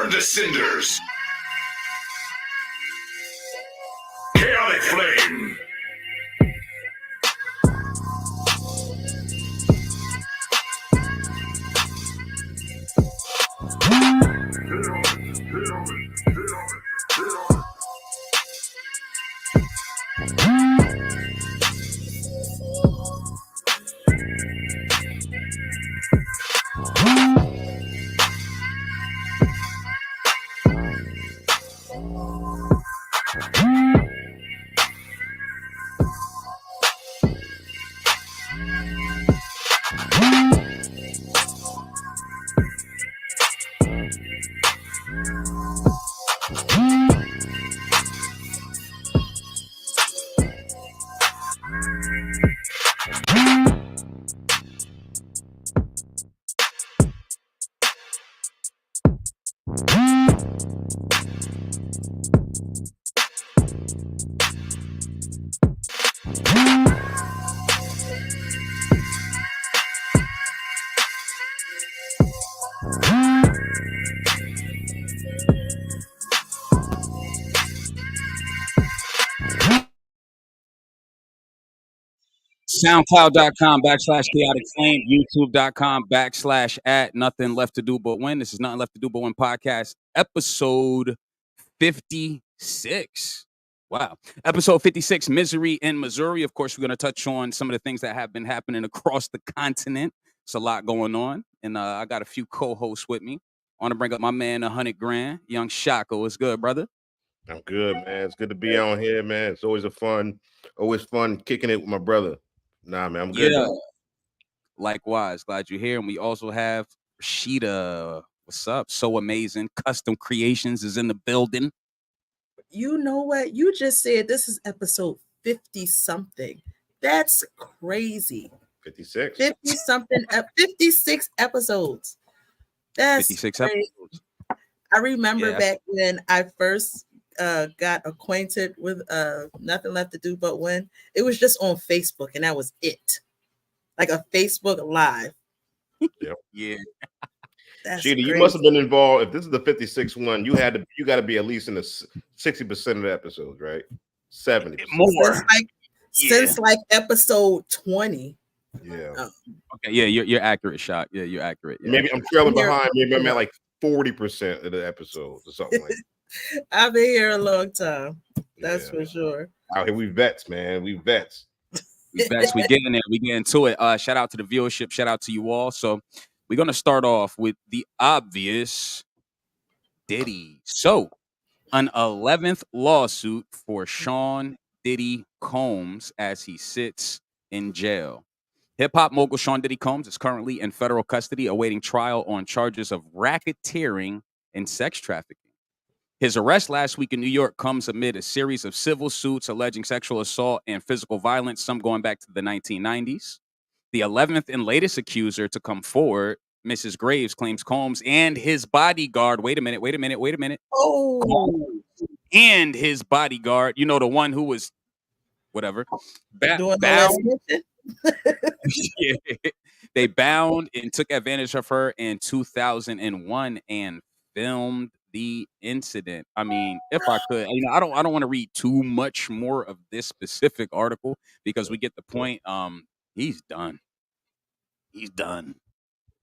Burn to cinders. Chaotic flame. SoundCloud.com/chaotic flame, YouTube.com/ nothing left to do but win. This is Nothing Left to Do But Win podcast, episode 56. Wow. Episode 56, Misery in Missouri. Of course, we're going to touch on some of the things that have been happening across the continent. It's a lot going on. And I got a few co-hosts with me. I want to bring up my man, 100 Grand, Young Shako. What's good, brother? I'm good, man. It's good to be on here, man. It's always fun kicking it with my brother. Nah, man, I'm good. Yeah. Likewise, glad you're here. And we also have Rashida. What's up? So amazing. Custom Creations is in the building. You know what? You just said this is episode 50-something. That's crazy. 56. 50-something, 56 episodes. That's 56 crazy. episodes. I remember back when I first got acquainted with Nothing Left to Do But Win. It was just on Facebook, and that was it. Like a Facebook Live. Yep. Yeah. Sheeta, you must have been involved. If this is the 56th one, you got to be at least in the 60% of the episodes, right? 70 more. Since like episode 20. Yeah. Okay. Yeah, you're accurate, Shot. Yeah, you're accurate. Yeah. Maybe I'm trailing behind. Maybe I'm at like 40% of the episodes or something like that. I've been here a long time. That's for sure. Out here, we vets, man. We vets. We getting there. We getting to it. Shout out to the viewership. Shout out to you all. So we're going to start off with the obvious Diddy. So an 11th lawsuit for Sean Diddy Combs as he sits in jail. Hip-hop mogul Sean Diddy Combs is currently in federal custody awaiting trial on charges of racketeering and sex trafficking. His arrest last week in New York comes amid a series of civil suits alleging sexual assault and physical violence, some going back to the 1990s. The 11th and latest accuser to come forward, Mrs. Graves, claims Combs and his bodyguard. Wait a minute. Oh. Combs and his bodyguard, you know, the one who was whatever, bound. Yeah. They bound and took advantage of her in 2001 and filmed the incident. I mean, if I could, I don't want to read too much more of this specific article because we get the point. He's done.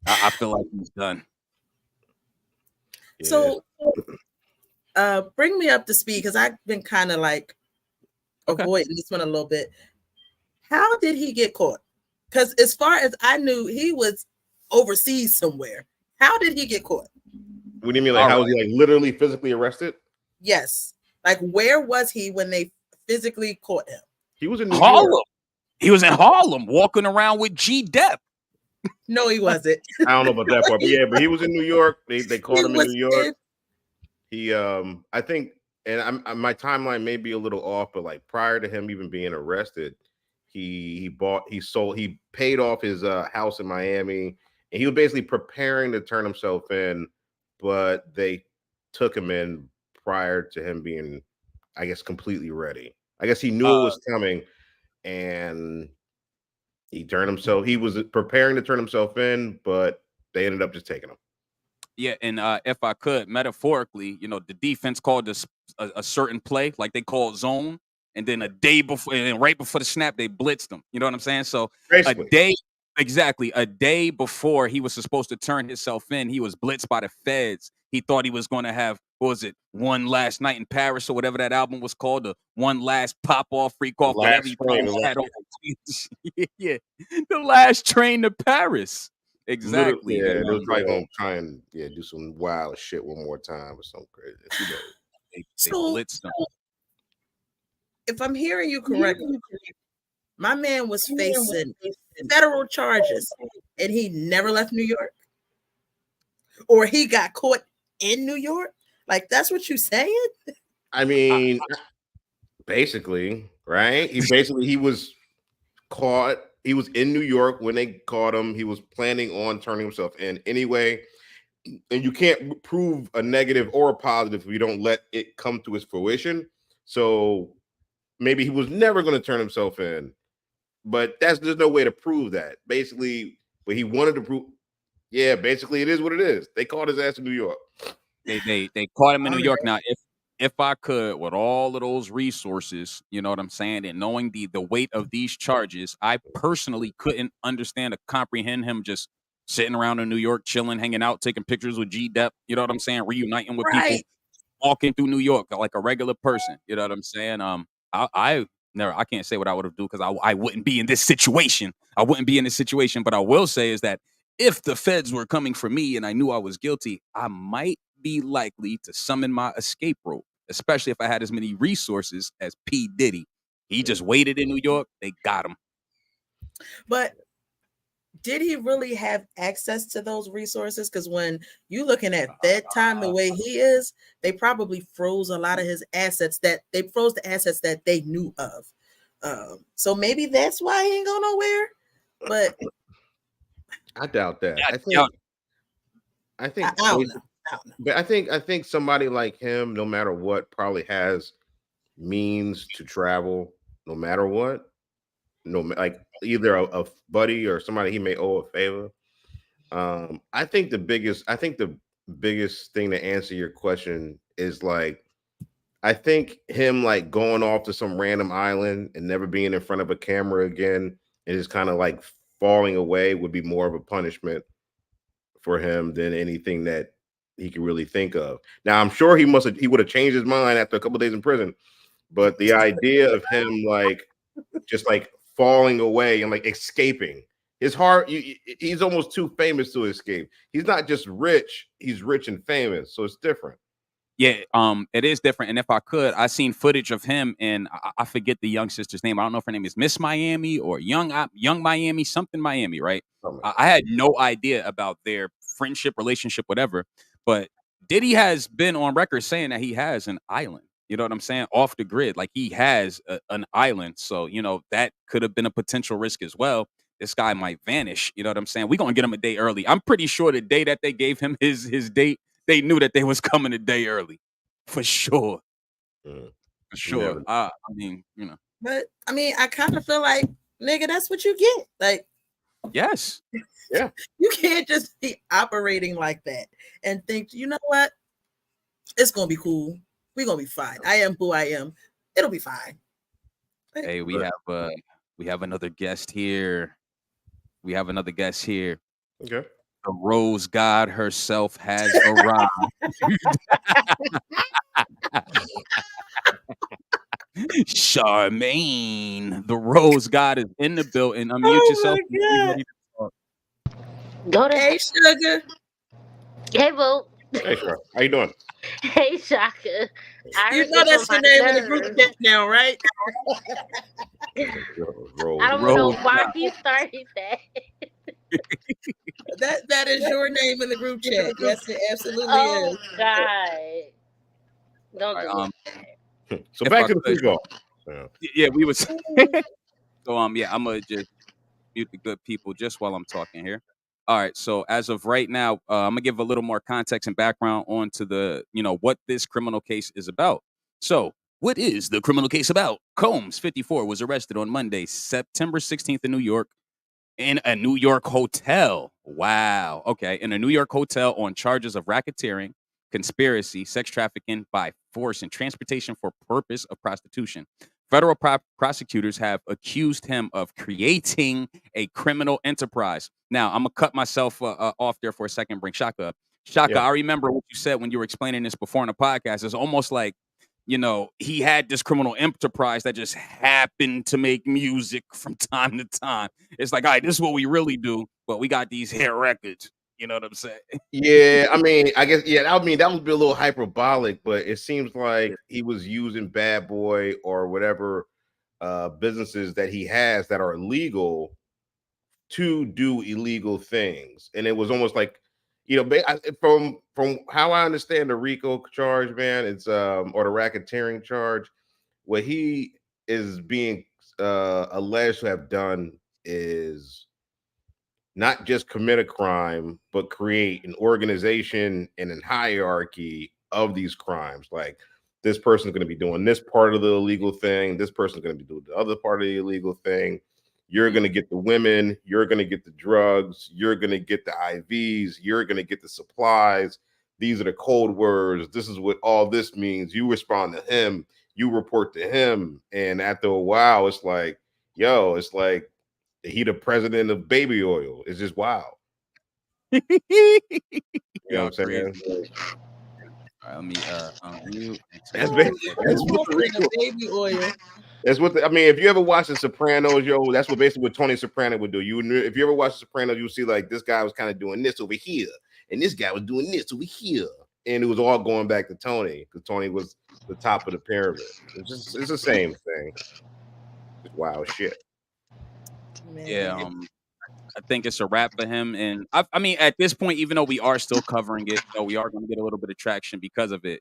I feel like he's done. Yeah. So, bring me up to speed because I've been kind of like avoiding this one a little bit. How did he get caught? Because as far as I knew, he was overseas somewhere. How did he get caught? What do you mean? Like, how was he like literally physically arrested? Yes. Like, where was he when they physically caught him? He was in New Harlem. York. He was in Harlem walking around with G Depp. No, he wasn't. I don't know about that part, but yeah, but he was in New York. They caught him in New York. He, I think, and my timeline may be a little off, but like prior to him even being arrested, he paid off his house in Miami, and he was basically preparing to turn himself in, but they took him in prior to him being, I guess, completely ready. I guess he knew it was coming, and he was preparing to turn himself in, but they ended up just taking him. Yeah, and if I could, metaphorically, the defense called this a certain play, like they called zone, and then a day before, and right before the snap, they blitzed them. You know what I'm saying? So a Basically, day, exactly, a day before he was supposed to turn himself in, he was blitzed by the feds. He thought he was going to have, what was it, One Last Night in Paris or whatever that album was called, the One Last Pop Off, Freak the Off, whatever last he train, probably had on. Yeah, the last train to Paris. literally, Exactly. yeah, And they was probably gonna try and do some wild shit one more time or something crazy. Who knows? they So blitzed them. if I'm hearing you correctly, my man was facing federal charges and he never left New York, or he got caught in New York. Like, that's what you saying? I mean, basically, right? He was caught. He was in New York when they caught him. He was planning on turning himself in anyway. And you can't prove a negative or a positive if you don't let it come to its fruition. So maybe he was never going to turn himself in, but there's no way to prove that. Basically, what he wanted to prove, yeah, basically it is what it is. They caught his ass in New York. They caught him in All New York. right. Now, if I could, with all of those resources, you know what I'm saying, and knowing the weight of these charges, I personally couldn't understand or comprehend him just sitting around in New York, chilling, hanging out, taking pictures with G Dep. You know what I'm saying, reuniting with people, Right. walking through New York like a regular person. You know what I'm saying? I never, I can't say what I would have do because I wouldn't be in this situation. I wouldn't be in this situation. But I will say is that if the feds were coming for me and I knew I was guilty, I might be likely to summon my escape rope, especially if I had as many resources as P. Diddy. He just waited in New York. They got him. But did he really have access to those resources? Because when you looking at Fed time the way he is, they probably froze a lot of his assets that they froze the assets that they knew of. So maybe that's why he ain't go nowhere. But I doubt that. Yeah, I think yeah. I think I don't know. I don't know. but I think somebody like him, no matter what, probably has means to travel no matter what. Like either a buddy or somebody he may owe a favor. I think the biggest thing to answer your question is like I think him like going off to some random island and never being in front of a camera again and just kind of like falling away would be more of a punishment for him than anything that he could really think of. Now I'm sure he would have changed his mind after a couple of days in prison, but the idea of him like just like falling away and like escaping. His heart, he's almost too famous to escape. He's not just rich, he's rich and famous. So it's different. Yeah, it is different. And if I could, I seen footage of him, and I forget the young sister's name. I don't know if her name is Miss Miami or Young Miami, something Miami, right? I had no idea about their friendship, relationship, whatever. But Diddy has been on record saying that he has an island. You know what I'm saying? Off the grid, like he has an island. So that could have been a potential risk as well. This guy might vanish. You know what I'm saying? We're gonna get him a day early. I'm pretty sure the day that they gave him his date, they knew that they was coming a day early, for sure. Mm. For sure. I mean, But I mean, I kind of feel like, nigga, that's what you get. Like, yes. Yeah. you can't just be operating like that and think, you know what? It's gonna be cool. We're gonna be fine. I am who I am. It'll be fine. Hey, we have another guest here. We have another guest here. Okay. The Rose God herself has arrived. Charmaine, the Rose God is in the building. Unmute yourself. Oh my God. Go to Hey, sugar. Hey, Boo. Hey, Shar. How you doing? Hey, Shaka. You know that's your name in the group chat now, right? Rose. I don't know why he started that. That is your name in the group chat. Yes, it absolutely Oh, is. God. Don't do it. So If back I to the could- football. Yeah, we was. So yeah, I'm gonna just mute the good people just while I'm talking here. All right. So as of right now, I'm gonna give a little more context and background on to the what this criminal case is about. So what is the criminal case about? Combs, 54, was arrested on Monday, September 16th in New York in a New York hotel. Wow. Okay. In a New York hotel on charges of racketeering, conspiracy, sex trafficking by force, and transportation for purpose of prostitution. Federal prosecutors have accused him of creating a criminal enterprise. Now, I'm going to cut myself off there for a second, bring Shaka up. Shaka, I remember what you said when you were explaining this before in the podcast. It's almost like, he had this criminal enterprise that just happened to make music from time to time. It's like, all right, this is what we really do, but we got these hair records. You know what I'm saying? Yeah, I mean, I guess, that would be a little hyperbolic, but it seems like he was using Bad Boy or whatever businesses that he has that are illegal to do illegal things. And it was almost like, from how I understand the RICO charge, man, it's or the racketeering charge, what he is being alleged to have done is not just commit a crime, but create an organization and a hierarchy of these crimes. Like, this person's going to be doing this part of the illegal thing. This person's going to be doing the other part of the illegal thing. You're going to get the women. You're going to get the drugs. You're going to get the IVs. You're going to get the supplies. These are the code words. This is what all this means. You respond to him. You report to him. And after a while, it's like, it's like he the president of baby oil. It's just wild. You know what I'm saying? All right, let me unmute. That's baby oil. That's what I mean. If you ever watch The Sopranos, that's basically what Tony Soprano would do. If you ever watch The Sopranos, you'll see like this guy was kind of doing this over here, and this guy was doing this over here, and it was all going back to Tony because Tony was the top of the pyramid. It's the same thing. It's wild shit. Man. Yeah, I think it's a wrap for him, and I mean, at this point, even though we are still covering it, we are going to get a little bit of traction because of it.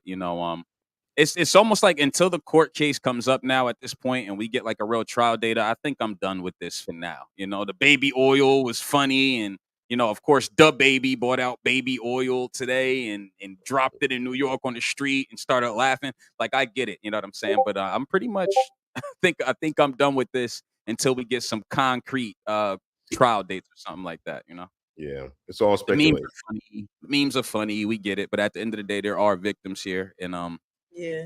It's almost like until the court case comes up now at this point and we get like a real trial data, I think I'm done with this for now. The baby oil was funny, and of course, DaBaby bought out baby oil today and dropped it in New York on the street and started laughing. Like, I get it, you know what I'm saying? But I'm pretty much I think I'm done with this until we get some concrete trial dates or something like that, Yeah, it's all speculation. Memes are funny, we get it, but at the end of the day, there are victims here, and yeah.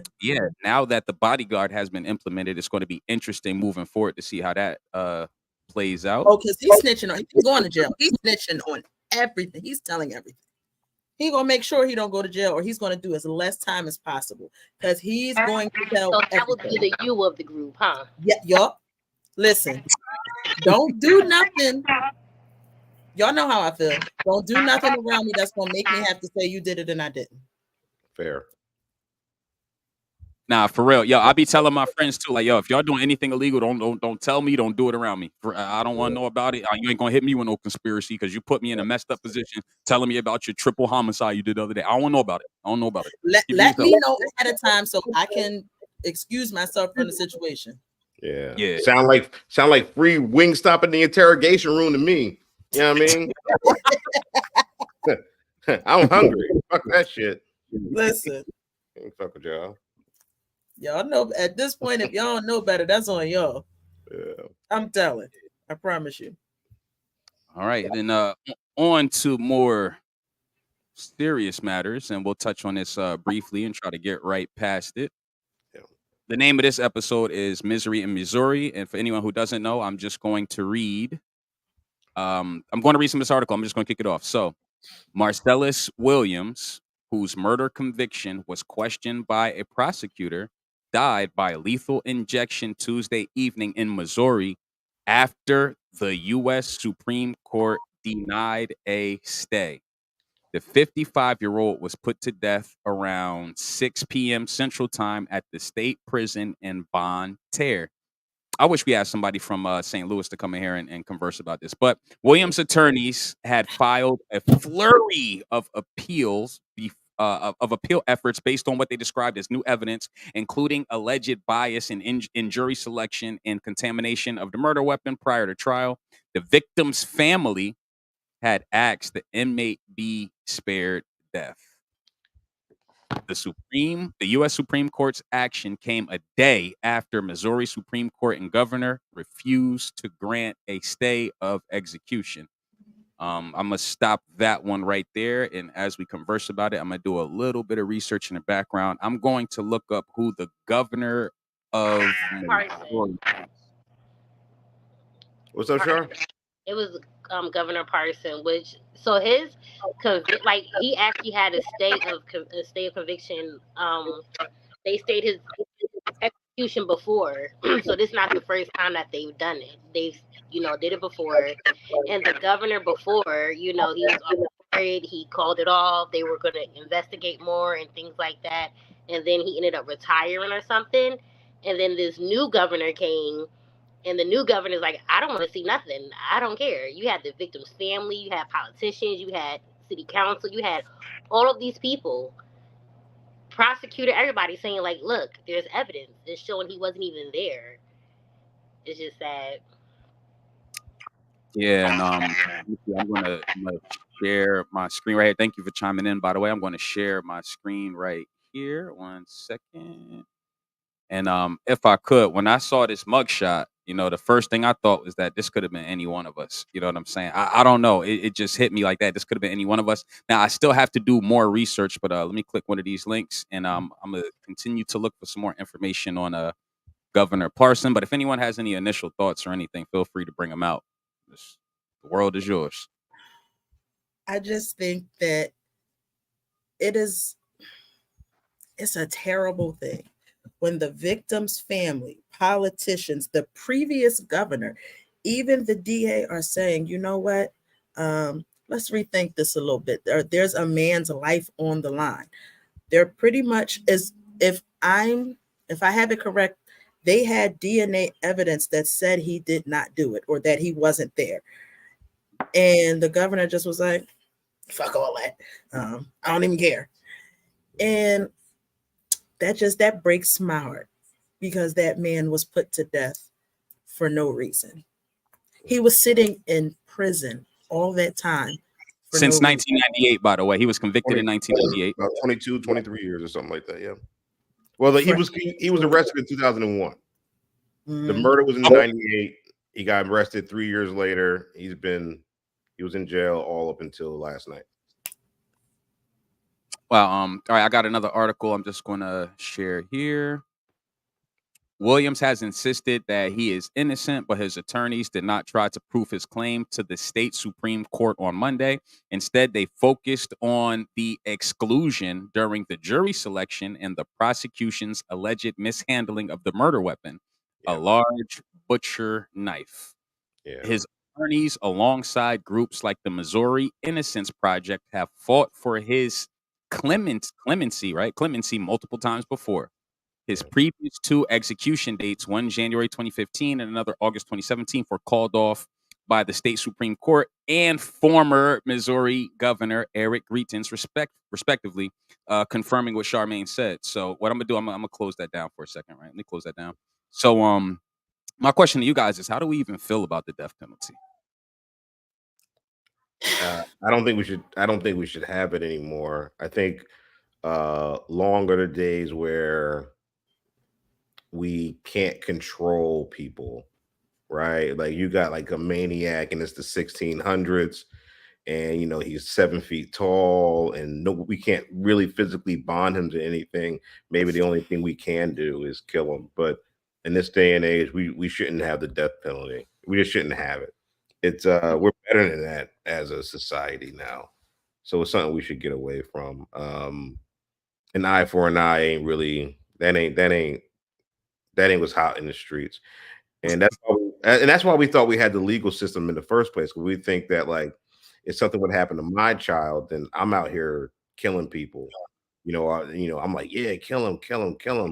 Now that the bodyguard has been implemented, it's going to be interesting moving forward to see how that plays out. Oh, because he's snitching on. He's going to jail. He's snitching on everything. He's telling everything. He's gonna make sure he don't go to jail, or he's gonna do as less time as possible because he's going to tell. So that would be the you of the group, huh? Yeah. Yup. Listen, don't do nothing. Y'all know how I feel. Don't do nothing around me that's gonna make me have to say you did it and I didn't. Fair. Nah, for real. Yo, I be telling my friends too, like, if y'all doing anything illegal, don't tell me, don't do it around me. I don't want to know about it. You ain't gonna hit me with no conspiracy because you put me in a messed up position telling me about your triple homicide you did the other day. I don't want to know about it. Let me know ahead of time so I can excuse myself from the situation. Yeah. Sound like free Wingstop in the interrogation room to me. You know what I mean? I'm hungry. Fuck that shit. Listen. Fuck with y'all. Y'all know at this point, if y'all don't know better, that's on y'all. Yeah. I'm telling. I promise you. All right. Then on to more serious matters, and we'll touch on this briefly and try to get right past it. Yeah. The name of this episode is Misery in Missouri. And for anyone who doesn't know, I'm just going to read. I'm going to read some of this article. I'm just going to kick it off. So, Marcellus Williams, whose murder conviction was questioned by a prosecutor, died by lethal injection Tuesday evening in Missouri after the U.S. Supreme Court denied a stay. The 55-year-old was put to death around 6 p.m. Central Time at the state prison in Bonne Terre. I wish we had somebody from St. Louis to come in here and converse about this. But Williams' attorneys had filed a flurry of appeals of appeal efforts based on what they described as new evidence, including alleged bias in jury selection and contamination of the murder weapon prior to trial. The victim's family had asked the inmate be spared death. The U.S. Supreme Court's action came a day after Missouri Supreme Court and governor refused to grant a stay of execution. I'm gonna stop that one right there, and as we converse about it, I'm gonna do a little bit of research in the background. I'm going to look up who the governor of Missouri. Parson. What's up, Char? It was Governor Parson, which so his like he actually had a stay of conviction. They stayed his execution before, so this is not the first time that they've done it. They've did it before, and the governor before, he was worried. He called it off. They were going to investigate more and things like that, and then he ended up retiring or something. And then this new governor came. And the new governor's like, I don't want to see nothing. I don't care. You had the victim's family, you had politicians, you had city council, you had all of these people, prosecutor, everybody saying like, look, there's evidence. It's showing he wasn't even there. It's just sad. Yeah, and I'm gonna share my screen right here. Thank you for chiming in, by the way. I'm going to share my screen right here. 1 second. And if I could, when I saw this mugshot, the first thing I thought was that this could have been any one of us. You know what I'm saying? I don't know. It just hit me like that. This could have been any one of us. Now, I still have to do more research, but let me click one of these links, and I'm going to continue to look for some more information on Governor Parson. But if anyone has any initial thoughts or anything, feel free to bring them out. The world is yours. I just think that it's a terrible thing when the victim's family, politicians, the previous governor, even the DA are saying, you know what, let's rethink this a little bit. There's a man's life on the line. They're pretty much, if I have it correct, they had DNA evidence that said he did not do it or that he wasn't there. And the governor just was like, fuck all that. I don't even care. And that breaks my heart because that man was put to death for no reason. He was sitting in prison all that time. Since 1998, by the way. He was convicted in 1998. About 22, 23 years or something like that, yeah. Well, he was arrested in 2001. The murder was in 98. He got arrested 3 years later. He was in jail all up until last night. Well, all right, I got another article I'm just going to share here. Williams has insisted that he is innocent, but his attorneys did not try to prove his claim to the state Supreme Court on Monday. Instead, they focused on the exclusion during the jury selection and the prosecution's alleged mishandling of the murder weapon, a large butcher knife. Yeah. His attorneys, alongside groups like the Missouri Innocence Project, have fought for his clemency multiple times before. His previous two execution dates, one January 2015 and another August 2017, were called off by the state Supreme Court and former Missouri Governor Eric Greitens, respectively, confirming what Charmaine said. So what I'm gonna do, I'm gonna close that down for a second, right? Let me close that down. So my question to you guys is, how do we even feel about the death penalty? I don't think we should have it anymore. I think long are the days where we can't control people, right? Like you got like a maniac and it's the 1600s and he's 7 feet tall and we can't really physically bond him to anything. Maybe the only thing we can do is kill him. But in this day and age, we shouldn't have the death penalty. We just shouldn't have it. It's we're better than that as a society now. So it's something we should get away from. An eye for an eye ain't really that ain't what's hot in the streets. And that's why we thought we had the legal system in the first place. Because we think that like if something would happen to my child, then I'm out here killing people. I'm like, yeah, kill him.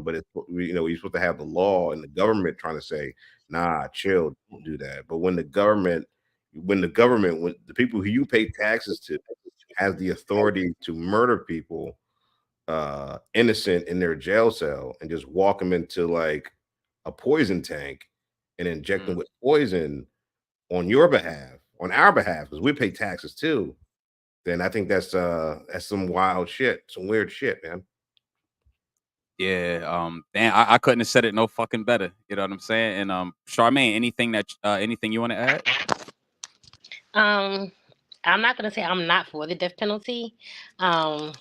But it's you're supposed to have the law and the government trying to say, nah, chill, don't do that. But when the government, when the people who you pay taxes to has the authority to murder people innocent in their jail cell and just walk them into like a poison tank and inject them with poison on your behalf, on our behalf, because we pay taxes too, then I think that's some wild shit, some weird shit, man. Yeah, damn, I couldn't have said it no fucking better. You know what I'm saying? And Charmaine, anything you want to add? I'm not gonna say I'm not for the death penalty. Um,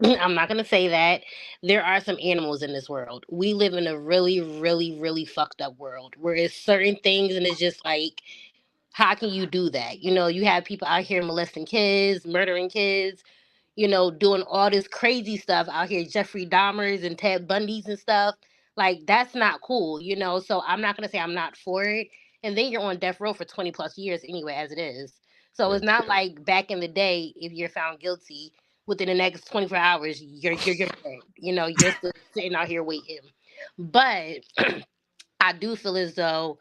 I'm not gonna say that. There are some animals in this world. We live in a really, really, really fucked up world where it's certain things and it's just like, how can you do that? You know, you have people out here molesting kids, murdering kids, you know, doing all this crazy stuff out here, Jeffrey Dahmers and Ted Bundys and stuff. Like, that's not cool, you know? So I'm not going to say I'm not for it. And then you're on death row for 20 plus years anyway, as it is. So it's not like back in the day, if you're found guilty within the next 24 hours, you're dead. You know, you're still sitting out here waiting. But I do feel as though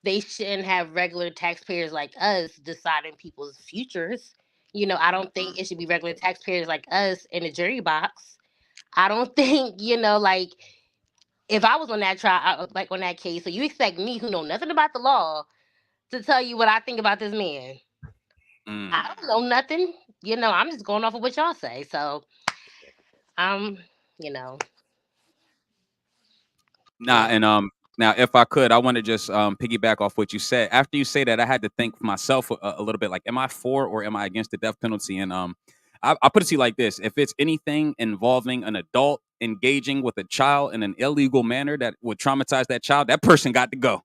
they shouldn't have regular taxpayers like us deciding people's futures. You know, I don't think it should be regular taxpayers like us in the jury box. I don't think, you know, like if I was on that trial, like on that case, so you expect me, who know nothing about the law, to tell you what I think about this man. I don't know nothing. You know, I'm just going off of what y'all say. So, you know. Now, if I could, I want to just piggyback off what you said. After you say that, I had to think for myself a little bit. Like, am I for or am I against the death penalty? And I put it to you like this: if it's anything involving an adult engaging with a child in an illegal manner that would traumatize that child, that person got to go.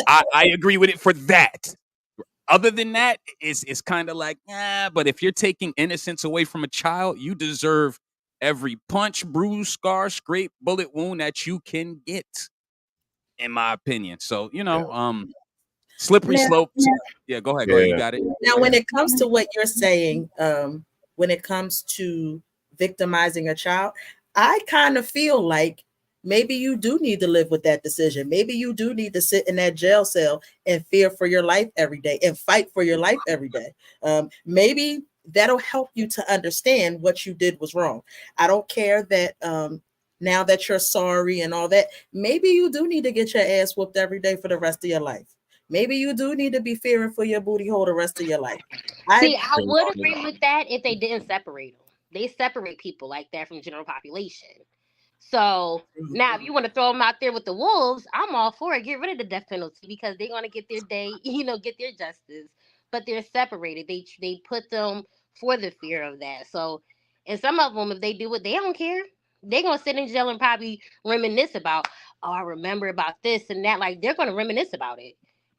I agree with it for that. Other than that, it's kind of like, but if you're taking innocence away from a child, you deserve every punch, bruise, scar, scrape, bullet wound that you can get, in my opinion. So, slippery slopes. Yeah, go ahead. You got it. Now, when it comes to what you're saying, when it comes to victimizing a child, I kind of feel like maybe you do need to live with that decision. Maybe you do need to sit in that jail cell and fear for your life every day and fight for your life every day. Maybe that'll help you to understand what you did was wrong. I don't care that now that you're sorry and all that, maybe you do need to get your ass whooped every day for the rest of your life. Maybe you do need to be fearing for your booty hole the rest of your life. I would agree with that if they didn't separate them. They separate people like that from general population. So now, if you want to throw them out there with the wolves, I'm all for it. Get rid of the death penalty because they're going to get their day, get their justice. But they're separated. They put them for the fear of that. So, and some of them, if they do it, they don't care. They're going to sit in jail and probably reminisce about, oh, I remember about this and that. Like, they're going to reminisce about it.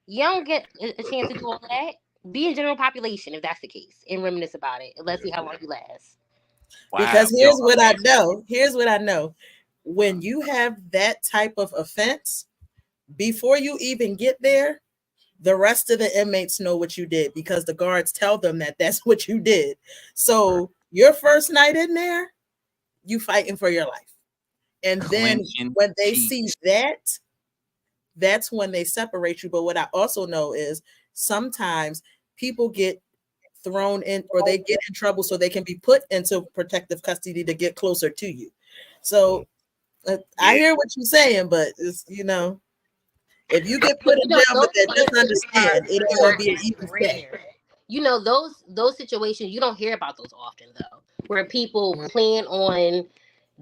You don't get a chance to do all that. Be in general population if that's the case and reminisce about it. Let's see how long you last. Wow. Because here's what I know. Here's what I know. When you have that type of offense, before you even get there, the rest of the inmates know what you did because the guards tell them that that's what you did. So your first night in there, you fighting for your life. And then when they see that, that's when they separate you. But what I also know is sometimes people get thrown in or they get in trouble so they can be put into protective custody to get closer to you. So I hear what you're saying, but it's, if you get put in jail with that, just understand it ain't gonna be an easy step. Those situations, you don't hear about those often though, where people plan on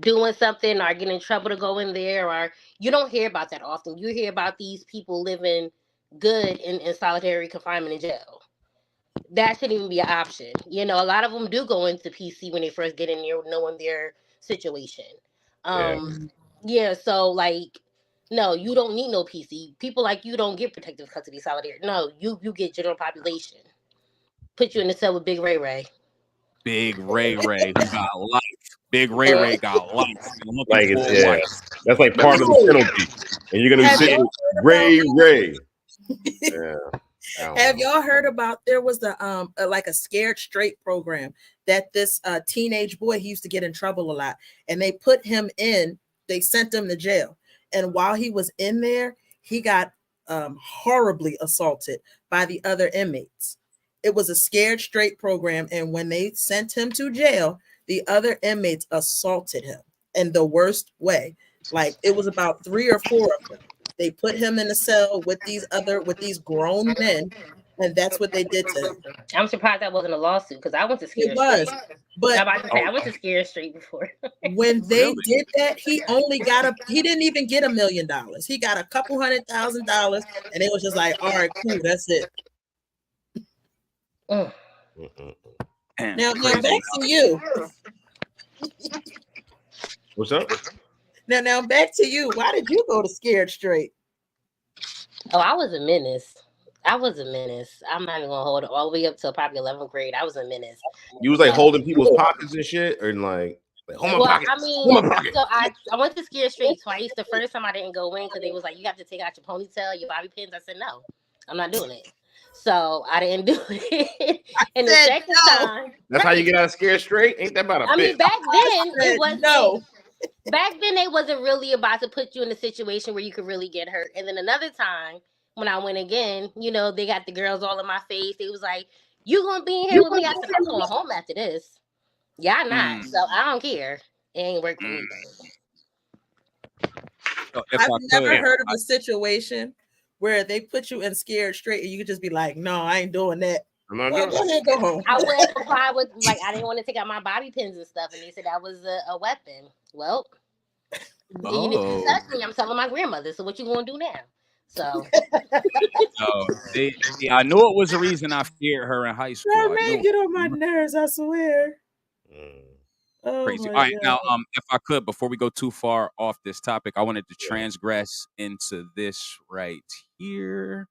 doing something or get in trouble to go in there, or you don't hear about that often. You hear about these people living good in solitary confinement in jail. That shouldn't even be an option. A lot of them do go into PC when they first get in there, knowing their situation. So like, no, you don't need no PC. People like you don't get protective custody solitary. No, you get general population. Put you in the cell with Big Ray Ray. Big Ray Ray, who got life. Big Ray Ray got life. Like that's like part of the penalty. And you're gonna say Ray Ray. Have y'all heard about? There was like a Scared Straight program that this teenage boy, he used to get in trouble a lot, and they put him in. They sent him to jail, and while he was in there, he got horribly assaulted by the other inmates. It was a Scared Straight program, and when they sent him to jail, the other inmates assaulted him in the worst way. Like, it was about 3 or 4 of them. They put him in a cell with these grown men, And that's what they did to him. I'm surprised that wasn't a lawsuit because I went to Scare It was. Straight. But I'm about to say, I went to Scare Straight before. when they did that, he didn't even get $1 million. He got a couple $100,000, and it was just like, all right, cool, that's it. Now back to you. What's up? Now back to you. Why did you go to Scared Straight? Oh, I was a menace. I'm not even gonna hold it all the way up to probably 11th grade. I was a menace. You was like holding people's pockets and shit, or like hold my pocket. I mean, so I went to Scared Straight twice. The first time I didn't go in because they was like, you have to take out your ponytail, your bobby pins. I said no, I'm not doing it. So I didn't do it. And the second time, that's how you get out of Scared Straight. Ain't that about a I mean, back then it wasn't. No. Back then it wasn't really about to put you in a situation where you could really get hurt. And then another time when I went again, you know, they got the girls all in my face. They was like, "You gonna be in here with me?" I said, "I'm going home after this." Yeah, not. So I don't care. It ain't work for me. I've never heard of a situation where they put you in Scared Straight and you could just be like, "No, I ain't doing that." I'm not Well, doing go ahead, go home. I went comply with I didn't want to take out my bobby pins and stuff, and they said that was a weapon. Well, you need to touch me. I'm telling my grandmother. So what you gonna do now? So I knew it was a reason I feared her in high school. That man get on my nerves, I swear. Oh, crazy. All right, now, if I could, before we go too far off this topic, I wanted to transgress into this right here.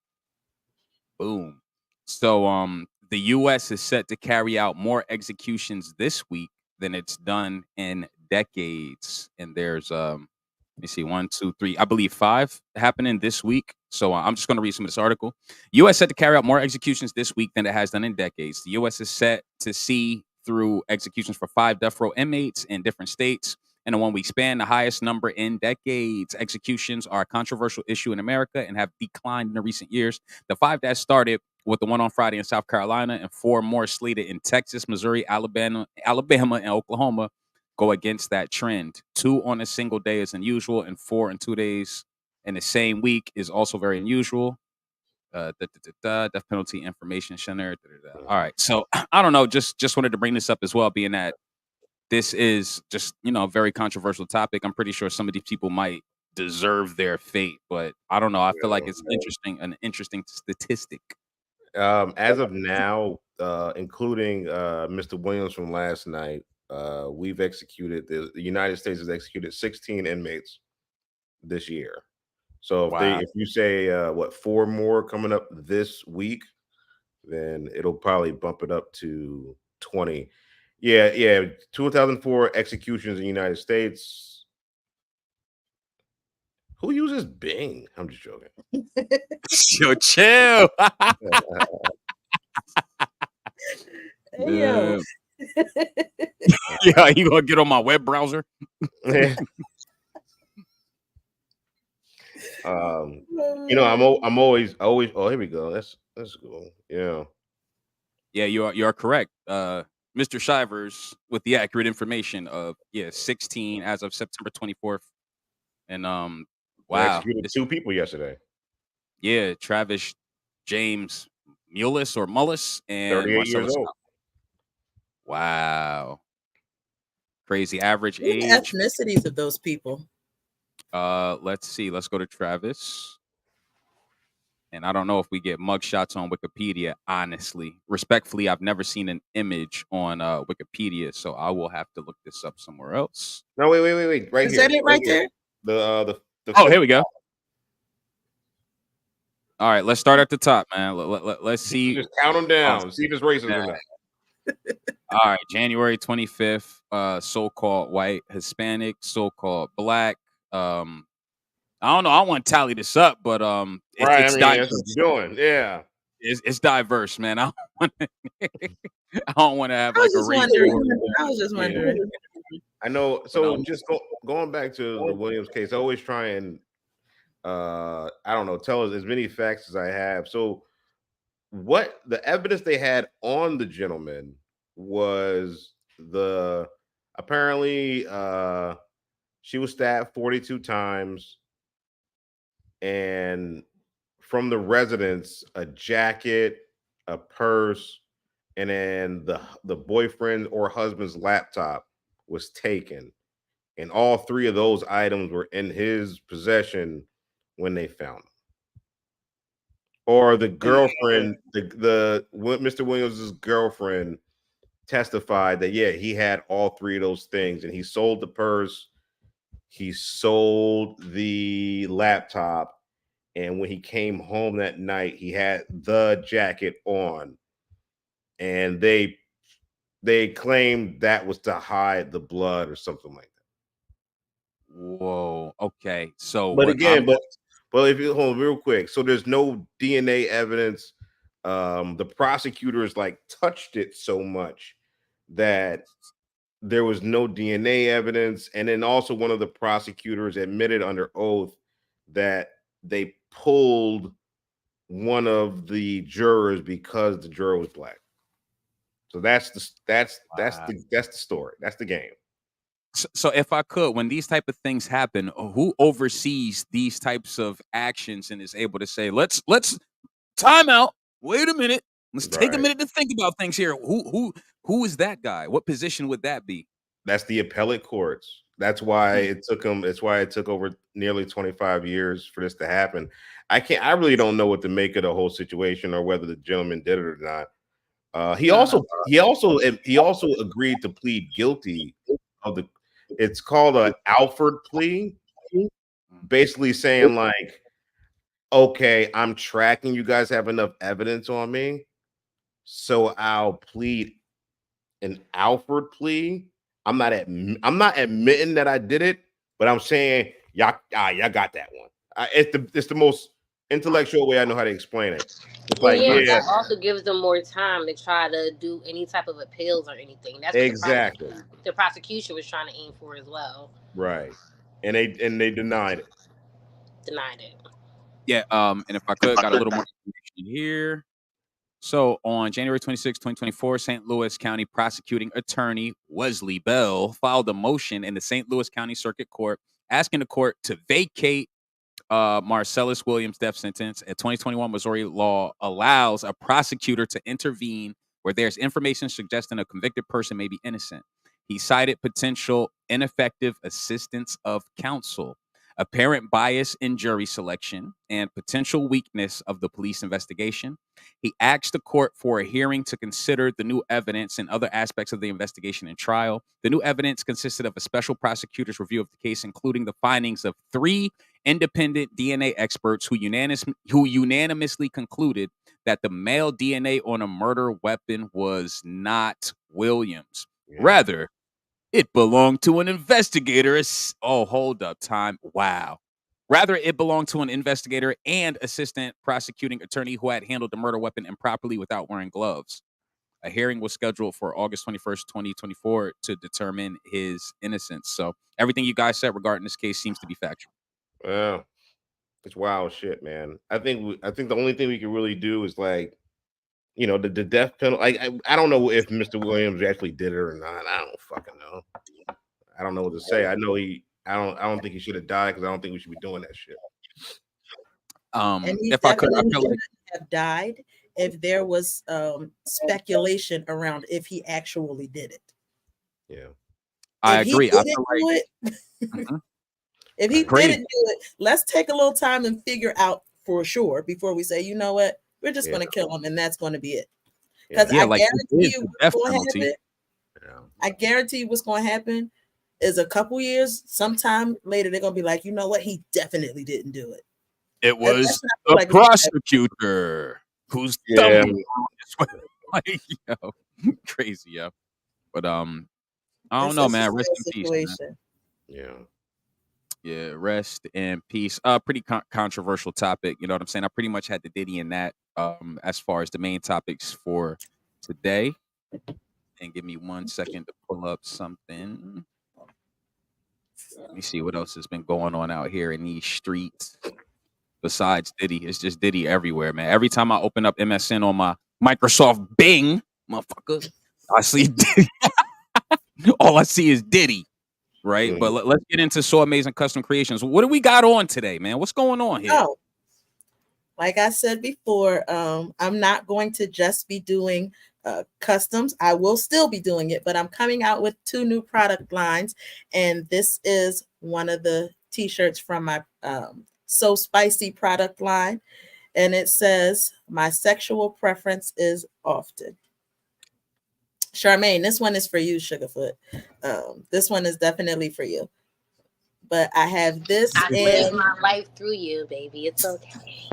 Boom. So, the U.S. is set to carry out more executions this week than it's done in decades, and there's let me see, 1, 2, 3, I believe 5 happening this week. So I'm just going to read some of this article. U.S. set to carry out more executions this week than it has done in decades. The U.S. is set to see through executions for 5 death row inmates in different states in a 1-week span, the highest number in decades. Executions are a controversial issue in America and have declined in the recent years. The 5 that started with the one on Friday in South Carolina and 4 more slated in Texas, Missouri, Alabama, and Oklahoma go against that trend. 2 on a single day is unusual, and 4 in 2 days in the same week is also very unusual. Death Penalty Information Center. All right, so I don't know. Just wanted to bring this up as well, being that this is just a very controversial topic. I'm pretty sure some of these people might deserve their fate, but I don't know. I feel like it's an interesting statistic. As of now, including Mr. Williams from last night, we've executed the United States has executed 16 inmates this year. So if you say 4 more coming up this week, then it'll probably bump it up to 20. Yeah. 2004 executions in the United States. Who uses Bing? I'm just joking. Chill. Hey, yeah, you gonna get on my web browser? I'm always. Oh, here we go. That's cool. Yeah. You are correct, Mr. Shivers, with the accurate information of 16 as of September 24th, and wow, executed 2 people yesterday. Yeah, Travis James Mullis and 38 years old. Wow, crazy average age. The ethnicities of those people. Let's see. Let's go to Travis. And I don't know if we get mugshots on Wikipedia, honestly. Respectfully, I've never seen an image on Wikipedia, so I will have to look this up somewhere else. No, wait. Right here. Is that it right there? The here we go. All right, let's start at the top, man. Let's see. Just count them down. See if it's racist or not. All right, January 25th, so-called white, Hispanic, so-called black. I don't know. I want to tally this up, but it's diverse. That's what you're doing. Yeah, it's diverse, man. I don't want to have like a race. I was just wondering. Yeah. I know. So just going back to the Williams case, I always try and I don't know, tell us as many facts as I have. So what the evidence they had on the gentleman was apparently she was stabbed 42 times. And from the residence, a jacket, a purse, and then the boyfriend or husband's laptop was taken, and all three of those items were in his possession when they found him. Or the girlfriend, Mr. Williams's girlfriend testified that he had all three of those things, and he sold the purse, he sold the laptop, and when he came home that night, he had the jacket on, and they claimed that was to hide the blood or something like that. Whoa. Okay. So, but again, but if you hold on real quick, so there's no DNA evidence. The prosecutors like touched it so much that there was no DNA evidence, and then also one of the prosecutors admitted under oath that they pulled one of the jurors because the juror was black. So that's the story. That's the game. So if I could, when these type of things happen, who oversees these types of actions and is able to say, let's time out. Wait a minute. Let's take a minute to think about things here. Who is that guy? What position would that be? That's the appellate courts. That's why it took them. It's why it took over nearly 25 years for this to happen. I really don't know what to make of the whole situation or whether the gentleman did it or not. He also agreed to plead guilty of the. It's called an Alford plea, basically saying like, okay, I'm tracking. You guys have enough evidence on me, so I'll plead an Alford plea. I'm not admitting that I did it, but I'm saying y'all got that one. It's the most intellectual way I know how to explain it. It's like that also gives them more time to try to do any type of appeals or anything. That's what exactly the prosecution was trying to aim for as well. Right, and they denied it. Yeah. And if I could, got a little more information here. So on January 26, 2024, St. Louis County prosecuting attorney Wesley Bell filed a motion in the St. Louis County Circuit Court asking the court to vacate Marcellus Williams' death sentence. A 2021 Missouri law allows a prosecutor to intervene where there's information suggesting a convicted person may be innocent. He cited potential ineffective assistance of counsel, apparent bias in jury selection, and potential weakness of the police investigation. He asked the court for a hearing to consider the new evidence and other aspects of the investigation and trial. The new evidence consisted of a special prosecutor's review of the case, including the findings of 3 independent DNA experts who unanimously concluded that the male DNA on a murder weapon was not Williams. Yeah. Rather, it belonged to an investigator. Hold up, time. Wow. Rather, it belonged to an investigator and assistant prosecuting attorney who had handled the murder weapon improperly without wearing gloves. A hearing was scheduled for August 21st, 2024 to determine his innocence. So everything you guys said regarding this case seems to be factual. Well, it's wild shit, man. I think the only thing we can really do is like, you know, the death penalty. I don't know if Mr. Williams actually did it or not. I don't fucking know. I don't know what to say. I know I don't think he should have died because I don't think we should be doing that shit. And he definitely have died if there was speculation around if he actually did it. Yeah, I agree. I feel like if he didn't do it, let's take a little time and figure out for sure before we say, you know what, we're just going to kill him and that's going to be it. Because I guarantee you what's going to happen. I guarantee what's going to happen is a couple years, sometime later, they're going to be like, you know what, he definitely didn't do it. It was the prosecutor who's like, yo, crazy, yo. But I don't know, man. Rest in peace, man. Yeah, rest in peace. Pretty controversial topic. You know what I'm saying? I pretty much had the Diddy in that as far as the main topics for today. And give me 1 second to pull up something. Let me see what else has been going on out here in these streets. Besides Diddy, it's just Diddy everywhere, man. Every time I open up MSN on my Microsoft Bing, motherfucker, I see Diddy. All I see is Diddy. Right, but let's get into So Amazing Custom Creations. What do we got on today, man? What's going on here? like I said before, I'm not going to just be doing customs. I will still be doing it, but I'm coming out with 2 new product lines. And this is one of the t-shirts from my So Spicy product line. And it says, my sexual preference is often. Charmaine, this one is for you, Sugarfoot. This one is definitely for you. But I have this. I live my life through you, baby. It's okay.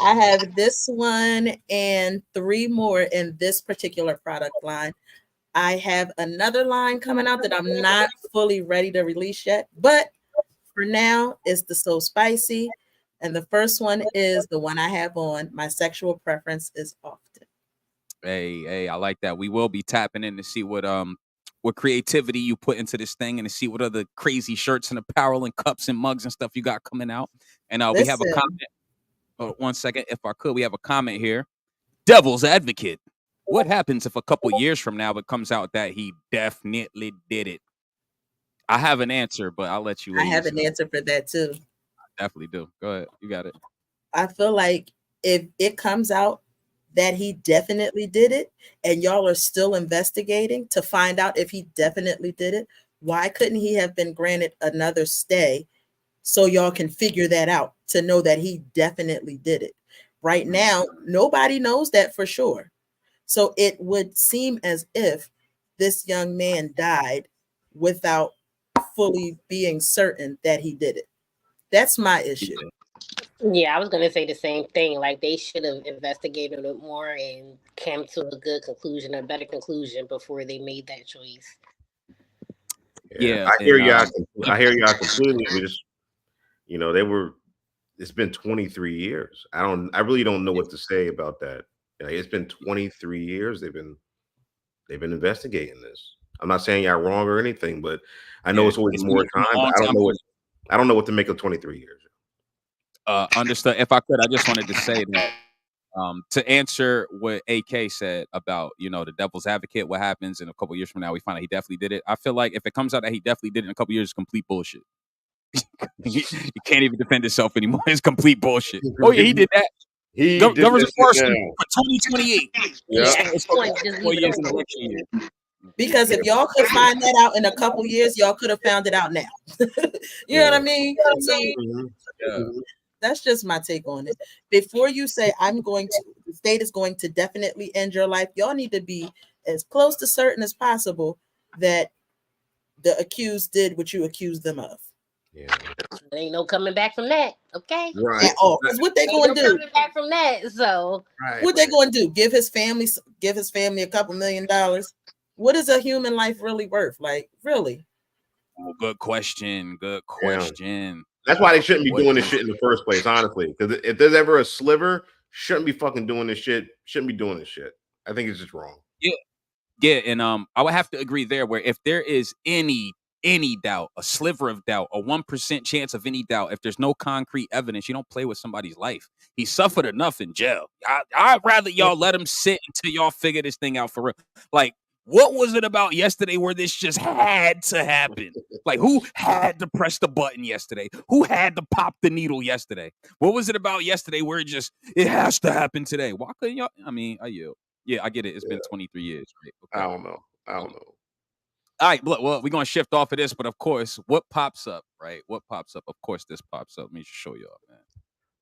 I have this one and 3 more in this particular product line. I have another line coming out that I'm not fully ready to release yet, but for now, it's the So Spicy. And the first one is the one I have on. My sexual preference is often. Hey, I like that. We will be tapping in to see what creativity you put into this thing and to see what other crazy shirts and apparel and cups and mugs and stuff you got coming out. And we have a comment. Oh, 1 second, if I could, we have a comment here. Devil's advocate. What happens if a couple years from now it comes out that he definitely did it? I have an answer, but I'll let you. I have an answer for that too. I definitely do. Go ahead. You got it. I feel like if it comes out that he definitely did it and y'all are still investigating to find out if he definitely did it, why couldn't he have been granted another stay so y'all can figure that out to know that he definitely did it? Right now, nobody knows that for sure. So it would seem as if this young man died without fully being certain that he did it. That's my issue. Yeah, I was gonna say the same thing. Like they should have investigated it more and came to a good conclusion, a better conclusion before they made that choice. Yeah, I hear y'all. I hear y'all completely. We just, it's been 23 years. I really don't know what to say about that. It's been 23 years. They've been investigating this. I'm not saying y'all wrong or anything, but I know it's always more time. But I don't know what to make of 23 years. Understood. If I could, I just wanted to say that to answer what AK said about the devil's advocate, what happens in a couple years from now, we find out he definitely did it. I feel like if it comes out that he definitely did it in a couple years, it's complete bullshit. You can't even defend himself anymore. It's complete bullshit. Oh yeah, he did that. He governor's person for 2028. Yeah. It's 4 years in the election year. Because if y'all could find that out in a couple years, y'all could have found it out now. You know what I mean? So that's just my take on it. Before you say the state is going to definitely end your life, y'all need to be as close to certain as possible that the accused did what you accused them of. Yeah. There ain't no coming back from that. Okay. Right. At all. Because what they going to do? Coming back from that. So what they going to do? Give his family a couple $1 million? What is a human life really worth? Like, really? Oh, good question. Good question. Yeah. That's why they shouldn't be doing this shit in the first place, honestly. Because if there's ever a sliver, shouldn't be fucking doing this shit. Shouldn't be doing this shit. I think it's just wrong. Yeah, and I would have to agree there. Where if there is any doubt, a sliver of doubt, a 1% chance of any doubt, if there's no concrete evidence, you don't play with somebody's life. He suffered enough in jail. I'd rather y'all let him sit until y'all figure this thing out for real. Like, what was it about yesterday where this just had to happen? Like, who had to press the button yesterday? Who had to pop the needle yesterday? What was it about yesterday where it has to happen today? Why couldn't y'all? I mean, yeah, I get it. It's been 23 years. Right? Okay. I don't know. All right, well, we're going to shift off of this, but of course, what pops up, right? What pops up? Of course, this pops up. Let me just show y'all, man.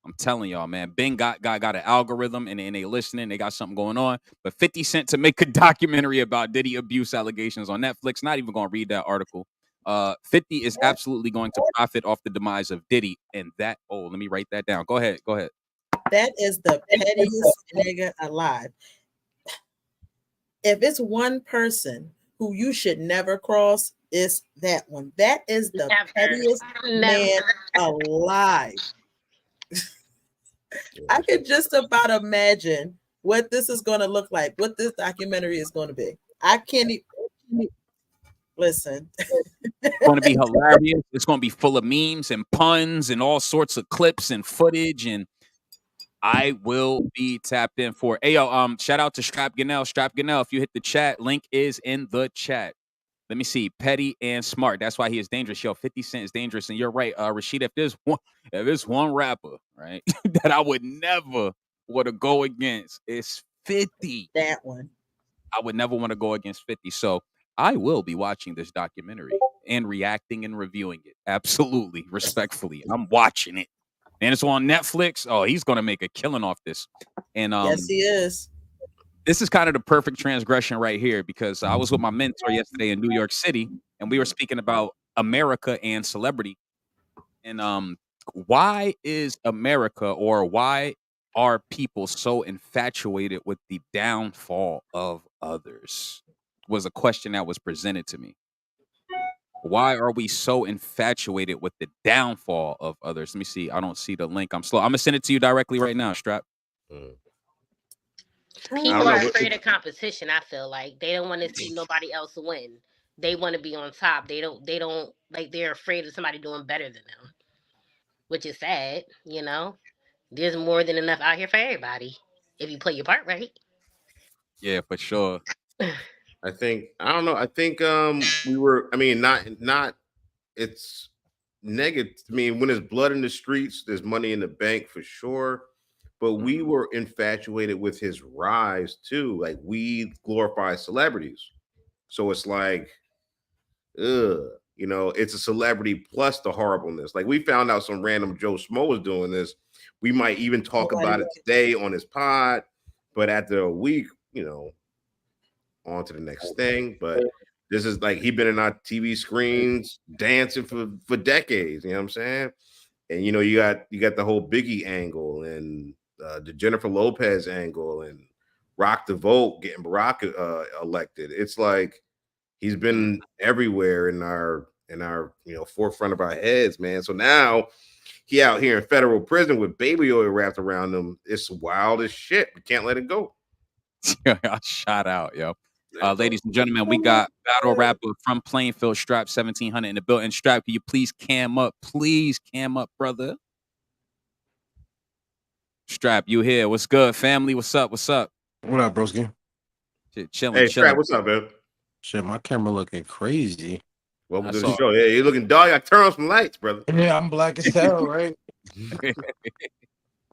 I'm telling y'all, man, Bing got an algorithm and they listening. They got something going on. But 50 Cent to make a documentary about Diddy abuse allegations on Netflix. Not even going to read that article. 50 is absolutely going to profit off the demise of Diddy. And that, let me write that down. Go ahead. That is the pettiest nigga alive. If it's one person who you should never cross, it's that one. That is the pettiest man alive. I could just about imagine what this is going to look like, what this documentary is going to be. I can't even listen. It's going to be hilarious. It's going to be full of memes and puns and all sorts of clips and footage, and I will be tapped in for it. Hey, yo, shout out to Strap Ganell. Strap Ganell, if you hit the chat, link is in the chat. Let me see. Petty and smart. That's why he is dangerous. Yo, 50 Cent is dangerous. And you're right, Rashid. If there's one rapper, right, that I would never want to go against, it's 50. That one. I would never want to go against 50. So I will be watching this documentary and reacting and reviewing it. Absolutely, respectfully. I'm watching it. And it's on Netflix. Oh, he's gonna make a killing off this. And Yes, he is. this is kind of the perfect transgression right here, because I was with my mentor yesterday in New York City, and we were speaking about America and celebrity. And why is America, or why are people so infatuated with the downfall of others? Was a question that was presented to me. Why are we so infatuated with the downfall of others? Let me see. I don't see the link. I'm slow. I'm gonna send it to you directly right now, Strap. Mm. People are afraid of competition. I feel like they don't want to see nobody else win. They want to be on top. They don't like, they're afraid of somebody doing better than them, which is sad. You know, there's more than enough out here for everybody if you play your part right. Yeah, for sure. I think I don't know. I think we were. I mean, not. It's negative. I mean, when there's blood in the streets, there's money in the bank for sure. But we were infatuated with his rise too. Like, we glorify celebrities, so it's like, it's a celebrity plus the horribleness. Like, we found out some random Joe Smo was doing this. We might even talk about it today on his pod, but after a week, on to the next thing. But this is like, he been in our TV screens dancing for decades. You know what I'm saying? And you got the whole Biggie angle, and the Jennifer Lopez angle, and Rock the Vote getting Barack elected. It's like he's been everywhere in our forefront of our heads, man. So now he out here in federal prison with baby oil wrapped around him. It's wild as shit. We can't let it go. Shout out, yo. Ladies and gentlemen, we got battle rapper from Plainfield, Strap 1700 in the building. Strap, can you please cam up? Please cam up, brother. Strap, you here? What's good, family? What's up? What's up? What up, broski? Shit, chilling. Hey, Strap, what's up, man? Shit, my camera looking crazy. Welcome to the show. Yeah, you're looking dog. I turn on some lights, brother. Yeah, I'm black as hell, right? I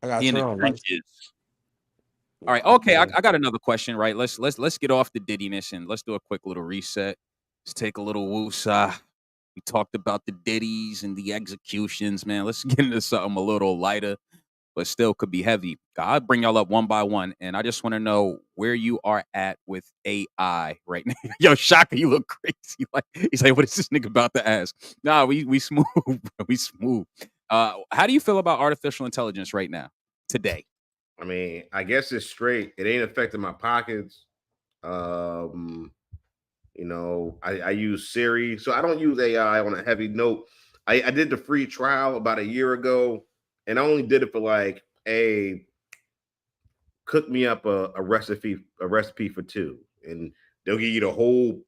got to turn on lights. All right, okay. I got another question, right? Let's get off the diddiness and let's do a quick little reset. Let's take a little woosah. We talked about the ditties and the executions, man. Let's get into something a little lighter, but still could be heavy. I'll bring y'all up one by one, and I just want to know where you are at with AI right now. Yo, Shaka, you look crazy. Like, he's like, what is this nigga about to ask? Nah, we smooth, bro. We smooth. How do you feel about artificial intelligence right now, today? I mean, I guess it's straight. It ain't affecting my pockets. I use Siri, so I don't use AI on a heavy note. I did the free trial about a year ago, and I only did it for like, cook me up a recipe for two, and they'll give you the whole.